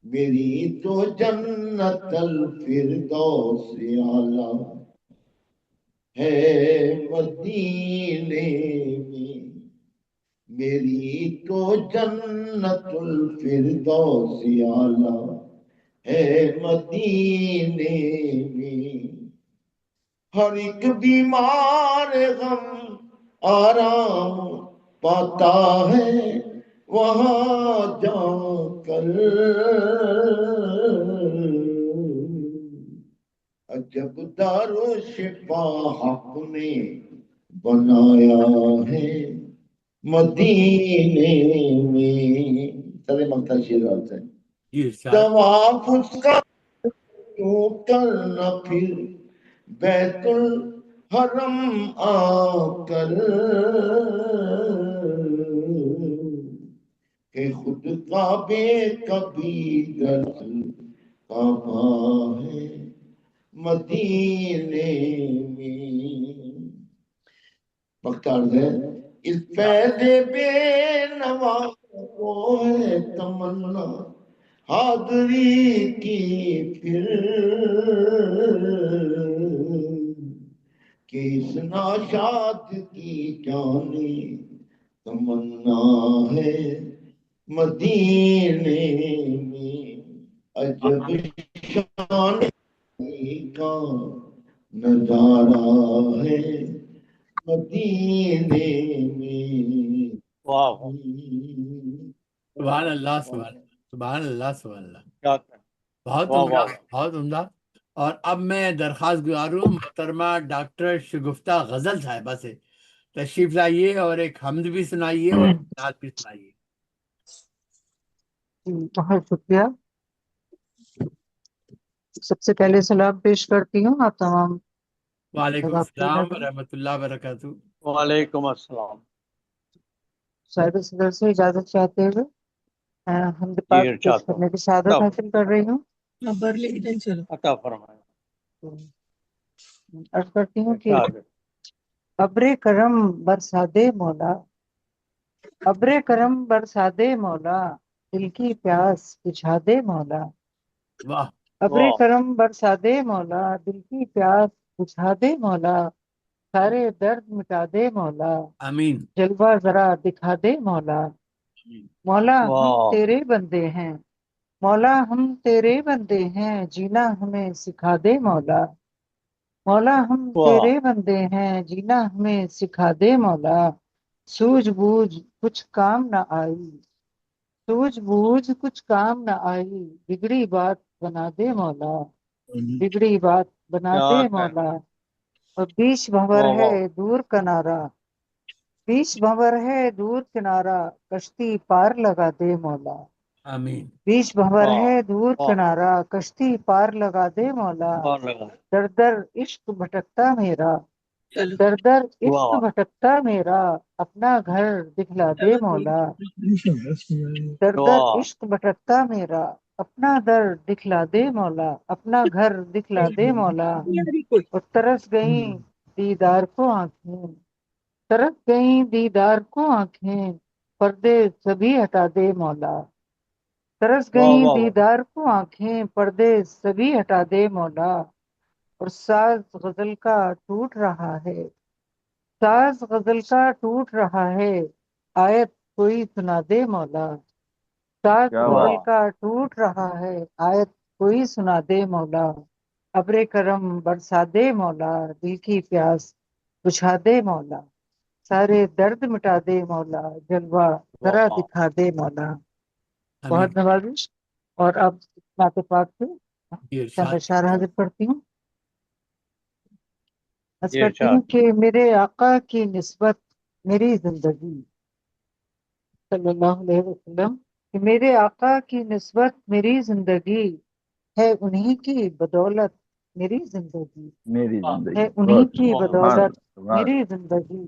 میری تو جنت الفردوس اعلیٰ ہے مدینے میں. میری تو جنت الفردوس اعلیٰ ہے مدینے میں. ہر ایک بیمار غم آرام پاتا ہے وہاں جا کر عجب دار و شفا حق نے بنایا ہے مدینے میں. سارے مقطع شیر آتے ہیں. طواف اس کا کیوں کرنا پھر بیت الحرم آ کر کہ خود کعبے کبھی دراصل کعبہ ہے مدینے میں. مختار ہے اس فیض بے نوا کو ہے تمنا حاضری کی پھر کہ اس ناشاد کی جانے تمنا ہے مدینے میں. عجب شان کا نظارہ ہے مدینے میں. سبحان اللہ سبحان اللہ سبحان اللہ. بہت عمدہ بہت عمدہ. اور اب میں درخواست گزار ہوں محترمہ ڈاکٹر شگفتہ غزل صاحبہ سے تشریف لائیے اور ایک حمد بھی سنائیے اور نعت بھی سنائیے. بہت شکریہ. سب سے پہلے سلام پیش کرتی ہوں آپ تمام. وعلیکم السلام ورحمۃ اللہ وبرکاتہ. وعلیکم السلام. صاحب صدر سے اجازت چاہتے ہوئے حمد پاک پیش کرنے کی سعادت حاصل کر رہی ہوں. عطا فرمائے. عرض کرتی ہوں کہ ابر کرم برسا دے مولا، ابر کرم برسا دے مولا، دل کی پیاس بجھا دے مولا، واہ ابر کرم برسا دے مولا، دل کی پیاس بجھا دے مولا، سارے درد مٹا دے مولا، آمین جلوہ ذرا دکھا دے مولا، مولا ہم تیرے بندے ہیں، مولا ہم تیرے بندے ہیں، جینا ہمیں سکھا دے مولا، مولا ہم تیرے بندے ہیں، جینا ہمیں سکھا دے مولا، سوجھ بوجھ کچھ کام نہ آئی، سوجھ بوجھ کچھ کام نہ آئی، بگڑی بات بنا دے مولا، بگڑی بات بنا دے مولا، اور بیچ بھنور ہے دور کنارا، بیچ بھنور ہے دور کنارا، کشتی پار لگا دے مولا، آمین بیچ بھنور ہے دور کنارا، کشتی پار لگا دے مولا، در در عشق بھٹکتا میرا، در در عشق بھٹکتا میرا، اپنا گھر دکھلا دے مولا، در در عشق بھٹکتا میرا، اپنا در دکھلا دے مولا، اپنا گھر دکھلا دے مولا، اور ترس گئیں دیدار کو آنکھیں، ترس گئیں دیدار کو آنکھیں، پردے سبھی ہٹا دے مولا، ترس گئیں دیدار کو آنکھیں، پردے سبھی ہٹا دے مولا، اور ساز غزل کا ٹوٹ رہا ہے، ساز غزل کا ٹوٹ رہا ہے، آیت کوئی سنا دے مولا، ساز کیا غزل بات کا ٹوٹ رہا ہے، آیت کوئی سنا دے مولا، ابر کرم برسا دے مولا، دل کی پیاس بجھا دے مولا، سارے درد مٹا دے مولا، جلوہ ذرا دکھا دے مولا، بہت آمین نوازش۔ اور اب نعت پاک سے جی چند ارشاد اشعار حاضر کرتی ہوں، عرض کرتی ہوں کہ میرے آقا کی نسبت میری زندگی، صلی اللہ علیہ وسلم، کہ میرے آقا کی نسبت میری زندگی ہے، انہی کی بدولت میری زندگی میری ہے، زندگی انہی بہت کی سبحان بدولت اللہ سبحان میری زندگی،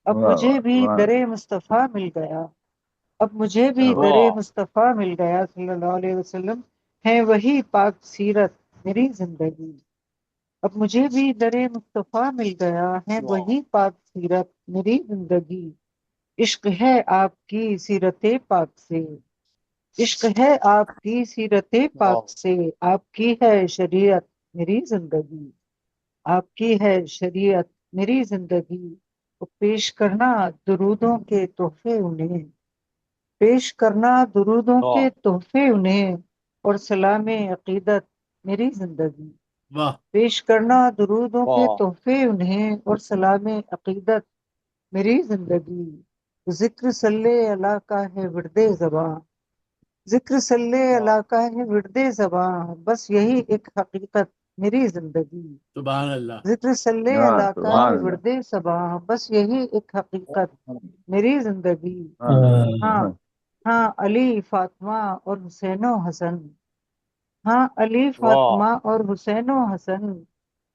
اب اللہ، واہ مجھے واہ بھی سبحان در مصطفیٰ مل گیا، اب مجھے بھی اللہ، در مصطفیٰ مل گیا صلی اللہ علیہ وسلم، ہے وہی پاک سیرت میری زندگی، اب مجھے بھی در مصطفیٰ مل گیا، ہے وہی پاک سیرت میری زندگی، عشق ہے آپ کی سیرت پاک سے، عشق ہے آپ کی سیرت پاک سے، آپ کی ہے شریعت میری زندگی، آپ کی ہے شریعت میری زندگی، اور پیش کرنا درودوں کے تحفے انہیں، پیش کرنا درودوں کے تحفے انہیں، اور سلام عقیدت میری زندگی، واہ پیش کرنا درودوں کے تحفے انہیں، اور سلام عقیدت میری زندگی، ذکر صلی اللہ کا ہے ورد زباں، ذکر صلی اللہ کا ہے ورد زباں، بس یہی ایک حقیقت میری زندگی، سبحان اللہ ذکر صلی ہاں اللہ کا سبحان ہے اللہ ورد صباح، بس یہی ایک حقیقت میری زندگی، سبحان اللہ ہاں سبحان ہاں علی فاطمہ اور حسین و حسن، ہاں علی فاطمہ اور حسین و حسن،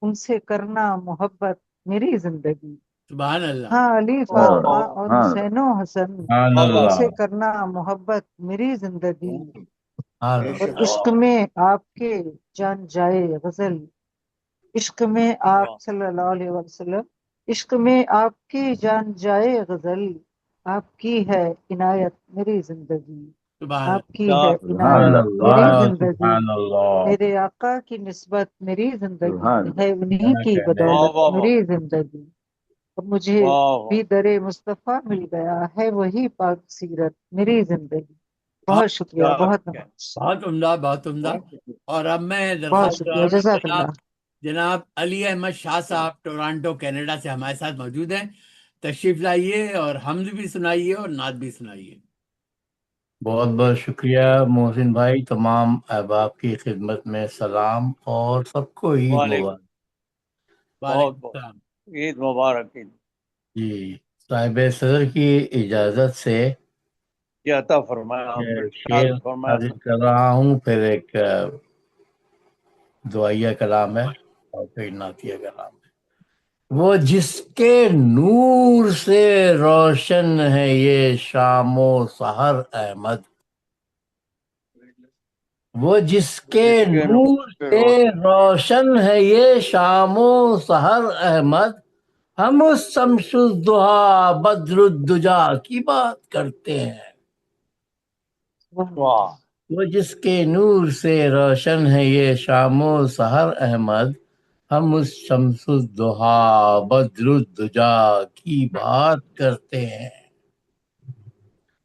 ان سے کرنا محبت میری زندگی، سبحان اللہ ہاں علی اللہ، فاطمہ اور سبحان اللہ حسین و حسن، سبحان ان اللہ سے کرنا محبت میری زندگی، سبحان اور اللہ عشق میں آپ کے جان جائے غزل، عشق میں آپ صلی اللہ علیہ وسلم، عشق میں آپ کی جان جائے غزل، آپ کی ہے عنایت میری زندگی، سبحان آپ کی ہے سبحان عنایت اللہ سبحان میری اللہ زندگی، سبحان اللہ میرے آقا کی نسبت میری زندگی سبحان ہے، اللہ انہی کیا کی کہنے بدولت میری زندگی، اب مجھے بھی در مصطفیٰ مل گیا، ہے وہی پاک سیرت میری زندگی، بہت شکریہ، بہت نماز، بہت عمدہ بہت عمدہ۔ اور اب میں بہت درخواست شکریہ، کروں گا جزاک جناب اللہ۔ جناب علی احمد شاہ صاحب ٹورانٹو کینیڈا سے ہمارے ساتھ موجود ہیں، تشریف لائیے اور حمد بھی سنائیے اور نعت بھی سنائیے۔ بہت بہت شکریہ محسن بھائی، تمام احباب کی خدمت میں سلام اور سب کو عید مبارک۔ وعلیکم السلام۔ عید مبارک، عید جی صاحب صدر کی اجازت سے کی عطا فرمایا، آپ نے شعر ارشاد فرمایا۔ حاضر کر رہا ہوں، پھر ایک دعائیہ کلام ہے اور پھر نعتیہ کلام ہے۔ وہ جس کے نور سے روشن ہے یہ شام و سحر احمد، وہ جس کے جس کے نور سے سے روشن ہے یہ شام و سحر احمد، ہم اس شمس الضحا بدر الدجا کی بات کرتے ہیں، واہ وہ جس کے نور سے روشن ہے یہ شام و سحر احمد، ہم اس شمس الضحا بدر الدجا کی بات کرتے ہیں۔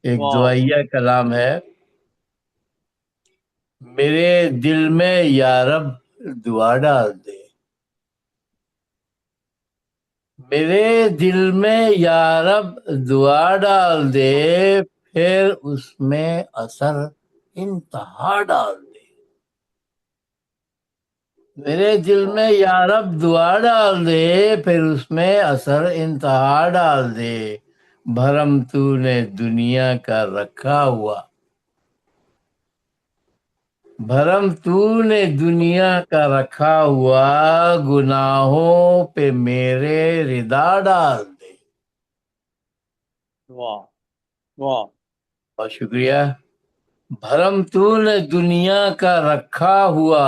ایک واہ دعائیہ کلام ہے، میرے دل میں یا رب دعا ڈال دے، میرے دل میں یا رب دعا ڈال دے، پھر اس میں اثر انتہا ڈال دے، میرے دل میں یا رب دعا ڈال دے، پھر اس میں اثر انتہا ڈال دے، بھرم تو نے دنیا کا رکھا ہوا، بھرم تو نے دنیا کا رکھا ہوا، گناہوں پہ میرے ردا ڈال دے۔ واہ واہ بہت شکریہ۔ بھرم تو نے دنیا کا رکھا ہوا،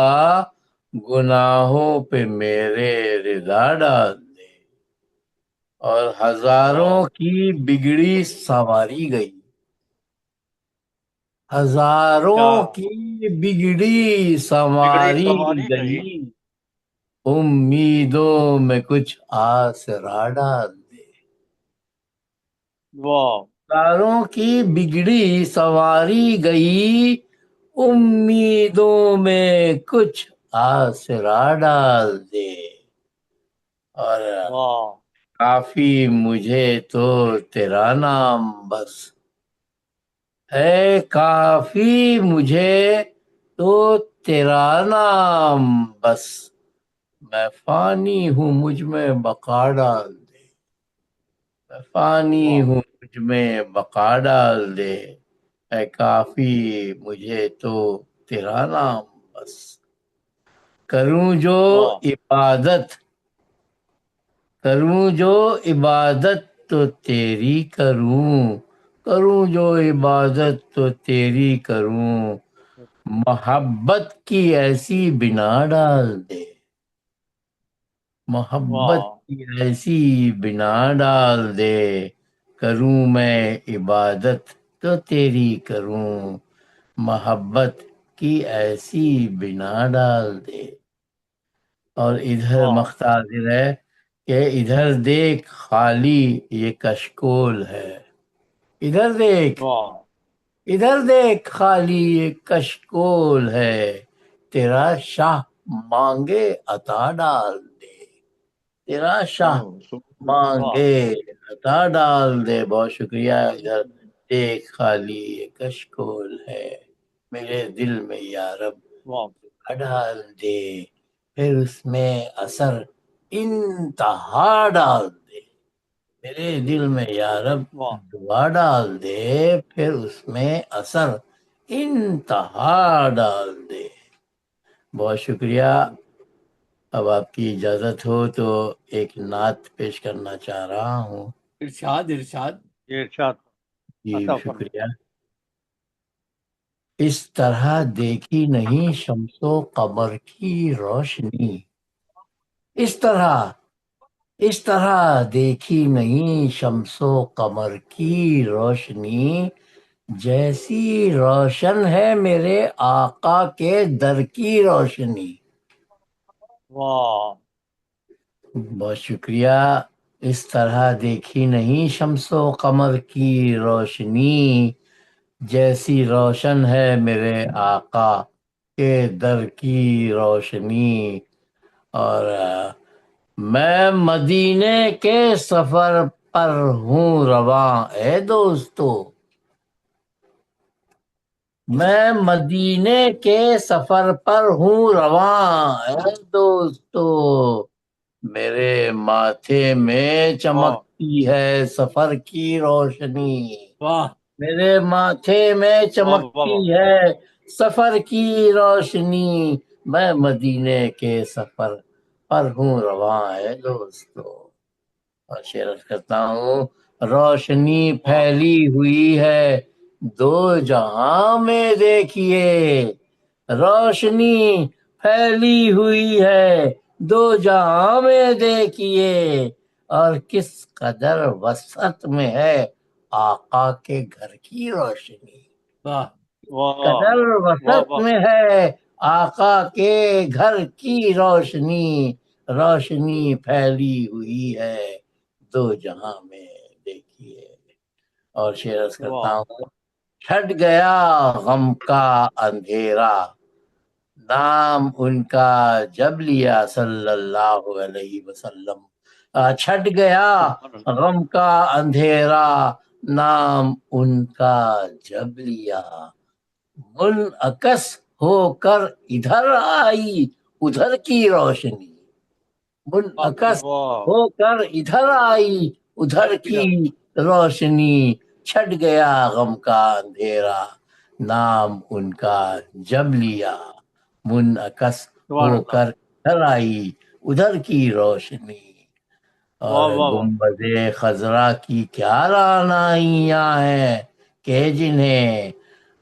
گناہوں پہ میرے ردا ڈال دے، اور ہزاروں کی بگڑی سنواری گئی، ہزاروں کی بگڑی بگڑی سنواری سواری گئی، گئی، امیدوں میں کچھ آسرا ڈال دے، واہ ہزاروں کی بگڑی سنواری گئی، امیدوں میں کچھ آسرا ڈال دے، اور واہ کافی مجھے تو تیرا نام بس ہے، کافی مجھے تو تیرا نام بس، میں فانی ہوں مجھ میں بقا ڈال دے، میں فانی واہ ہوں مجھ میں بقا ڈال دے، اے کافی مجھے تو تیرا نام بس، کروں جو واہ عبادت، کروں جو عبادت تو تیری کروں، کروں جو عبادت تو تیری کروں، محبت کی ایسی بنا ڈال دے، محبت واہ کی ایسی بنا ڈال دے، کروں میں عبادت تو تیری کروں، محبت کی ایسی بنا ڈال دے، اور ادھر واہ مختار ہے کہ ادھر دیکھ خالی یہ کشکول ہے، ادھر دیکھ، واہ ادھر دیکھ خالی یہ کشکول ہے، تیرا شاہ مانگے عطا ڈال دے، تیرا شاہ واہ مانگے عطا ڈال دے۔ بہت شکریہ۔ ادھر دیکھ خالی یہ کشکول ہے، میرے دل میں یا رب واہ ڈال دے، پھر اس میں اثر انتہا ڈال دے، میرے دل میں یا رب واہ دعا ڈال دے، پھر اس میں اثر انتہا ڈال دے۔ بہت شکریہ۔ اب آپ کی اجازت ہو تو ایک نعت پیش کرنا چاہ رہا ہوں۔ ارشاد ارشاد۔ یہ ارشاد جی عطا فرما۔ شکریہ۔ اس طرح دیکھی نہیں شمس و قمر کی روشنی، اس طرح دیکھی نہیں شمس و قمر کی روشنی، جیسی روشن ہے میرے آقا کے در کی روشنی۔ واہ بہت شکریہ۔ اس طرح دیکھی نہیں شمس و قمر کی روشنی، جیسی روشن ہے میرے آقا کے در کی روشنی، اور میں مدینے کے سفر پر ہوں رواں اے دوستو، میں مدینے کے سفر پر ہوں رواں اے دوستو، میرے ماتھے میں چمکتی ہے سفر کی روشنی، واہ میرے ماتھے میں واہ چمکتی واہ ہے سفر کی روشنی، میں مدینے کے سفر پر ہوں رواں ہے دوستو۔ اور شعر کرتا ہوں، روشنی پھیلی ہوئی ہے دو جہاں میں دیکھیے، روشنی پھیلی ہوئی ہے دو جہاں میں دیکھیے، اور کس قدر وسعت میں ہے آقا کے گھر کی روشنی، واہ قدر وسعت میں ہے آقا کے گھر کی روشنی، روشنی پھیلی ہوئی ہے دو جہاں میں دیکھیے۔ اور شعر عرض کرتا ہوں، چھٹ گیا غم کا اندھیرا، نام ان کا جب لیا صلی اللہ علیہ وسلم، چھٹ گیا غم کا اندھیرا، نام ان کا جب لیا، منعکس ہو کر ادھر آئی ادھر کی روشنی، منعکس ہو کر ادھر آئی ادھر کی روشنی، چھٹ گیا غم کا اندھیرا، نام ان کا جب لیا، منعکس ہو کر ادھر آئی ادھر کی روشنی۔ اور گنبد خضرا کی کیا رعنائیاں ہیں کہ جنہیں،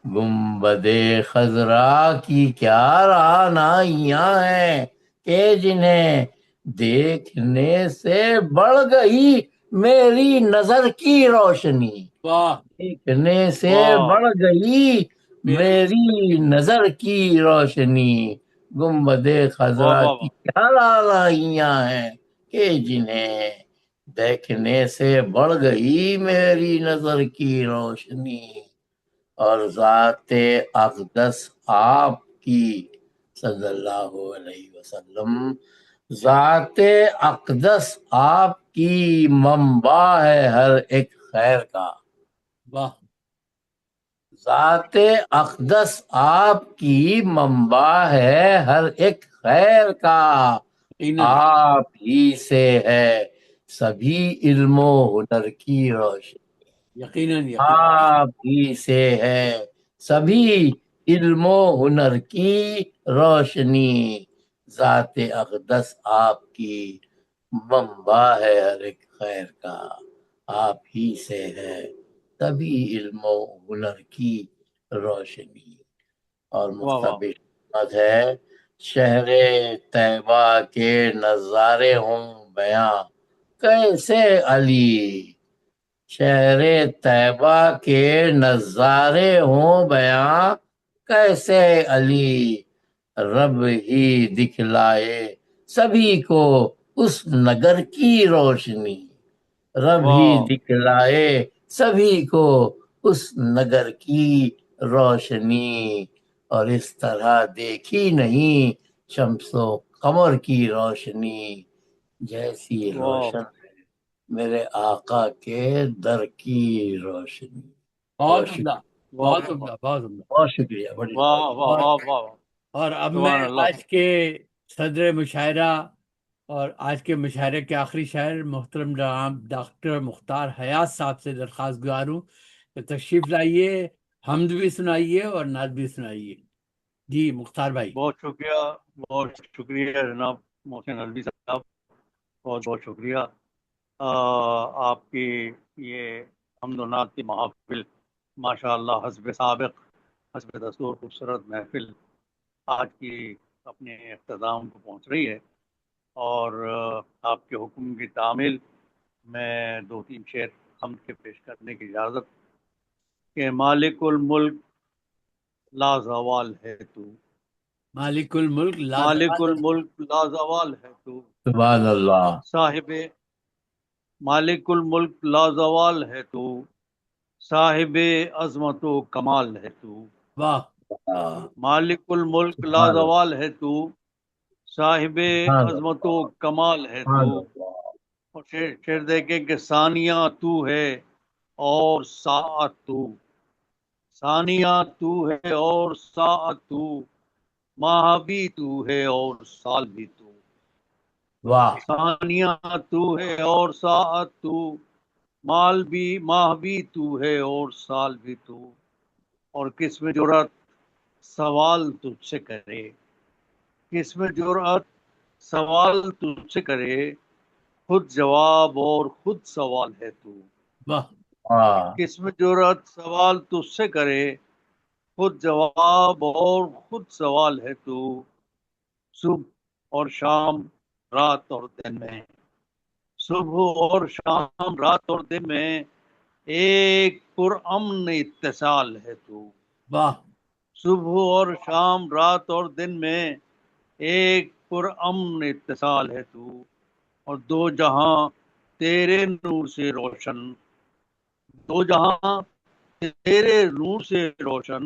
گنبد خضرا کی کیا رعنائیاں ہیں کہ جنہیں دیکھنے سے بڑھ گئی میری نظر کی روشنی، واہ دیکھنے سے بڑھ گئی میری نظر کی روشنی، گنبد خضرا کی کیا رعنائیاں ہیں کہ جنہیں دیکھنے سے بڑھ گئی میری نظر کی روشنی۔ اور ذات اقدس آپ کی صلی اللہ علیہ وسلم، ذات اقدس آپ کی منبع ہے ہر ایک خیر کا، واہ ذات اقدس آپ کی منبع ہے ہر ایک خیر کا، آپ ہی سے ہے سبھی علم و ہنر کی روشنی، یقیناً آپ ہی سے ہے سبھی علم و ہنر کی روشنی، ذات اقدس آپ کی منبع ہے ہر ایک خیر کا، آپ ہی سے ہے سبھی علم و ہنر کی روشنی۔ اور مقتبس ہے، شہر طیبہ کے نظارے ہوں بیاں کیسے علی، شہر طیبہ کے نظارے ہوں بیاں کیسے علی، رب ہی دکھلائے سبھی کو اس نگر کی روشنی، رب ہی دکھلائے سبھی کو اس نگر کی روشنی، اور اس طرح دیکھی نہیں شمس و قمر کی روشنی، جیسی روشن میرے آقا کے در کی روشنی۔ بہت عمدہ، بہت عمدہ، بہت عمدہ، بہت شکریہ، بڑی اور اب میں آج کے صدر مشاعرہ اور آج کے مشاعرے کے آخری شاعر محترم جناب ڈاکٹر مختار حیات صاحب سے درخواست گزار ہوں کہ تشریف لائیے، حمد بھی سنائیے اور نعت بھی سنائیے۔ جی مختار بھائی۔ بہت شکریہ جناب محسن الوی صاحب، بہت بہت شکریہ۔ آپ کی یہ حمد و نعت کی محفل ماشاء اللہ حسب سابق حسب دستور خوبصورت محفل آج کی اپنے اختتام کو پہنچ رہی ہے، اور آپ کے حکم کی تعمیل میں دو تین شعر حمد کے پیش کرنے کی اجازت کہ مالک الملک لا زوال ہے تو، مالک الملک لا مالک الملک لا زوال ہے تو، سبحان اللہ، صاحب مالک الملک لا زوال ہے تو، صاحب عظمت و کمال ہے تو، واہ مالک الملک لا زوال ہے تو، صاحب عظمت و کمال ہے تو، اور شعر دیکھیں کہ ثانیہ تو ہے اور ساعت تو، ثانیہ تو ہے اور ساعت تو، ماہ بھی تو ہے اور سال بھی تو، واہ ثانیہ تو ہے اور ساعت تو، ماہ بھی تو ہے اور سال بھی تو، اور کس میں جرأت سوال تجھ سے کرے، کس میں جرأت سوال تجھ سے کرے، خود جواب اور خود سوال ہے تو، واہ کس میں جرأت سوال تجھ سے کرے، خود جواب اور خود سوال ہے تو، صبح اور شام رات اور دن میں، صبح اور شام، رات اور دن میں ایک پرامن اتصال ہے تو۔ واہ صبح اور شام، رات اور دن میں ایک پرامن اتصال ہے تو، اور دو جہاں تیرے نور سے روشن، دو جہاں تیرے نور سے روشن،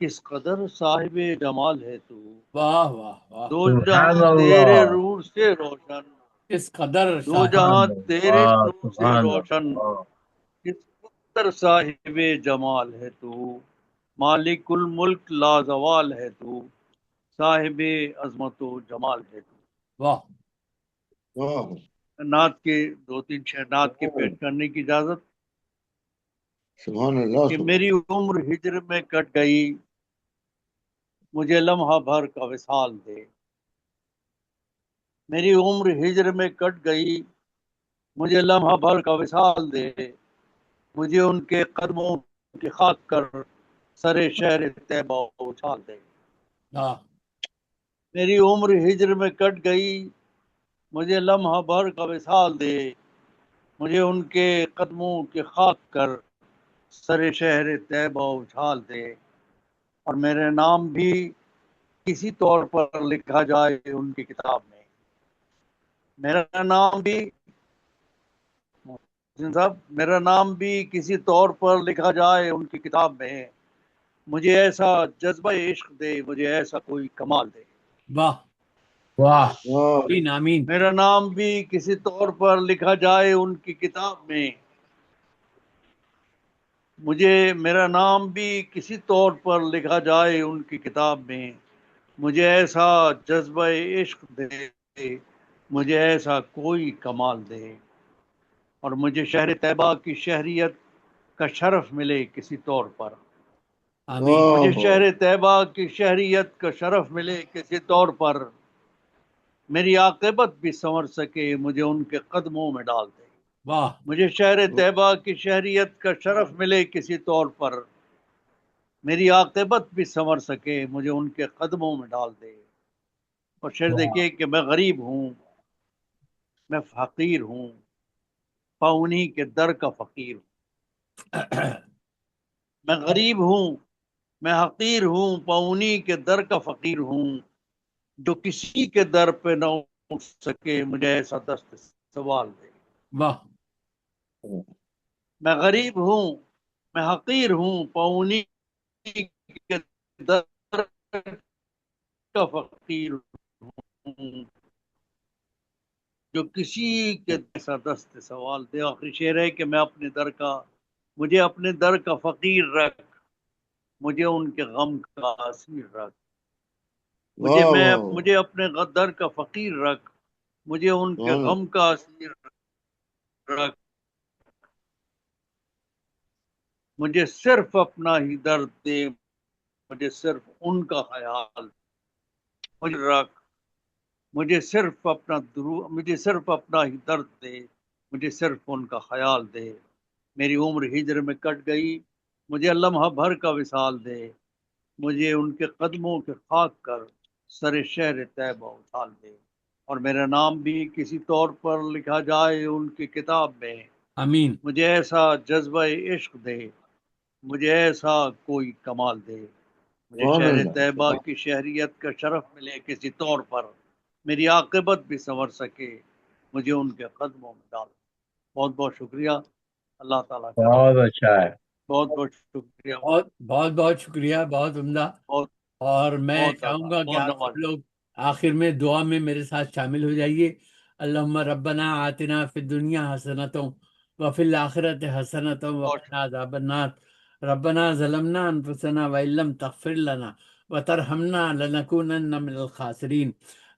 کس قدر صاحب جمال ہے تو۔ واہ واہ واہ، دو سبحان جہاں تیرے اللہ، نور سے روشن، اس قدر دو شاہد جہاں سبحان تیرے اللہ، نور سے سبحان روشن، اللہ۔ کس قدر صاحب جمال ہے تو۔ مالک الملک لازوال ہے تو، صاحب عظمت و جمال ہے تو۔ واہ واہ نعت کے دو تین شعر نعت کے پیش کرنے کی اجازت۔ سبحان اللہ کہ سبحان میری عمر ہجر میں کٹ گئی، مجھے لمحہ بھر کا وصال دے۔ میری عمر ہجر میں کٹ گئی، مجھے لمحہ بھر کا وصال دے۔ مجھے ان کے قدموں کی خاک کر سر شہر طیبہ اچھال دے۔ ہاں میری عمر ہجر میں کٹ گئی، مجھے لمحہ بھر کا وصال دے۔ مجھے ان کے قدموں کی خاک کر سر شہر طیبہ اچھال دے، اور میرے نام بھی کسی طور پر لکھا جائے ان کی کتاب میں۔ میرا نام بھی صاحب میرا نام بھی کسی طور پر لکھا جائے ان کی کتاب میں۔ مجھے ایسا جذبہ عشق دے، مجھے ایسا کوئی کمال دے۔ واہ واہ واہ آمین آمین۔ میرا نام بھی کسی طور پر لکھا جائے ان کی کتاب میں۔ میرا نام بھی کسی طور پر لکھا جائے ان کی کتاب میں۔ مجھے ایسا جذبہ عشق دے، مجھے ایسا کوئی کمال دے، اور مجھے شہر طیبہ کی شہریت کا شرف ملے کسی طور پر۔ آمین مجھے واہ شہر طیبہ کی شہریت کا شرف ملے کسی طور پر۔ میری عاقبت بھی سنور سکے، مجھے ان کے قدموں میں ڈال دے۔ واہ مجھے شہر طیبہ کی شہریت کا شرف ملے کسی طور پر۔ میری عاقبت بھی سنور سکے، مجھے ان کے قدموں میں ڈال دے۔ اور شعر دیکھیے کہ میں غریب ہوں، میں فقیر ہوں، پاؤنی کے در کا فقیر ہوں۔ میں غریب ہوں، میں حقیر ہوں، پاؤنی کے در کا فقیر ہوں۔ جو کسی کے در پہ نہ اٹھ سکے، مجھے ایسا دست سوال دے۔ واہ میں غریب ہوں، میں حقیر ہوں، پاؤنی کے در کا فقیر ہوں۔ جو کسی کے ایسا دست سوال دے۔ آخری شعر ہے کہ مجھے اپنے در کا فقیر رکھ، مجھے ان کے غم کا اسیر رکھ۔ مجھے اپنے در کا فقیر رکھ، مجھے ان کے غم کا اسیر رکھ۔ مجھے صرف اپنا ہی درد دے، مجھے صرف ان کا خیال مجھے رکھ۔ مجھے صرف اپنا ہی درد دے، مجھے صرف ان کا خیال دے۔ میری عمر ہجر میں کٹ گئی، مجھے لمحہ بھر کا وصال دے۔ مجھے ان کے قدموں کے خاک کر سر شہر طیبہ اچھال دے، اور میرا نام بھی کسی طور پر لکھا جائے ان کی کتاب میں۔ آمین مجھے ایسا جذبہ عشق دے، مجھے ایسا کوئی کمال دے۔ مجھے شہر طیبہ کی شہریت کا شرف ملے کسی طور پر۔ میری عاقبت بھی سنور سکے، مجھے ان کے قدموں میں ڈال۔ بہت بہت شکریہ، اللہ تعالیٰ کا بہت اچھا ہے۔ بہت بہت شکریہ۔ بہت بہت بہت شکریہ، بہت عمدہ۔ بہت اور میں بہت چاہوں گا کہ بہت آپ نواز۔ سب لوگ آخر میں دعا میں میرے ساتھ شامل ہو جائیے۔ اللہم ربنا آتنا فی الدنیا حسنۃ وفی الآخرۃ حسنۃ وقنا عذاب النار۔ ربنا ظلمنا انفسنا وان لم تغفر لنا وترحمنا لنکونن من الخاسرین۔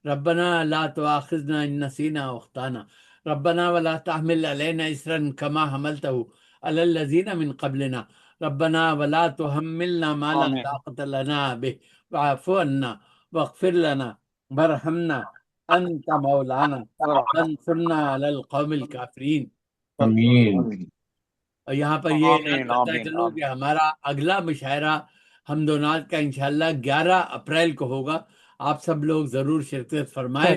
ربنا لا تؤاخذنا ان نسینا واخطانا، ربنا ولا تحمل علینا اسرا کما حملته علی الذین من قبلنا، ربنا ولا تحملنا ما لا آمین طاقة لنا به واعف عنا واغفر لنا وارحمنا انت مولانا فانصرنا على القوم الكافرین۔ آمین۔ اور یہاں پر یہ اعلان آمین کرتا آمین چلوں کہ آمین۔ ہمارا اگلا مشاعرہ حمد و نعت کا انشاءاللہ 11 اپریل کو ہوگا۔ آپ سب لوگ ضرور شرکت فرمائیں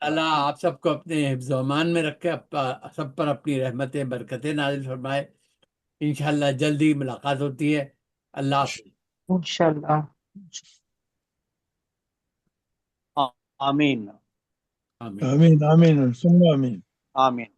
تعالیٰ آپ سب کو اپنے حفظ و امان میں رکھے، سب پر اپنی رحمتیں برکتیں نازل فرمائے۔ انشاءاللہ جلدی ملاقات ہوتی ہے۔ اللہ حافظ۔ انشاءاللہ۔ آمین آمین۔ آمین آمین ثم آمین۔ آمین۔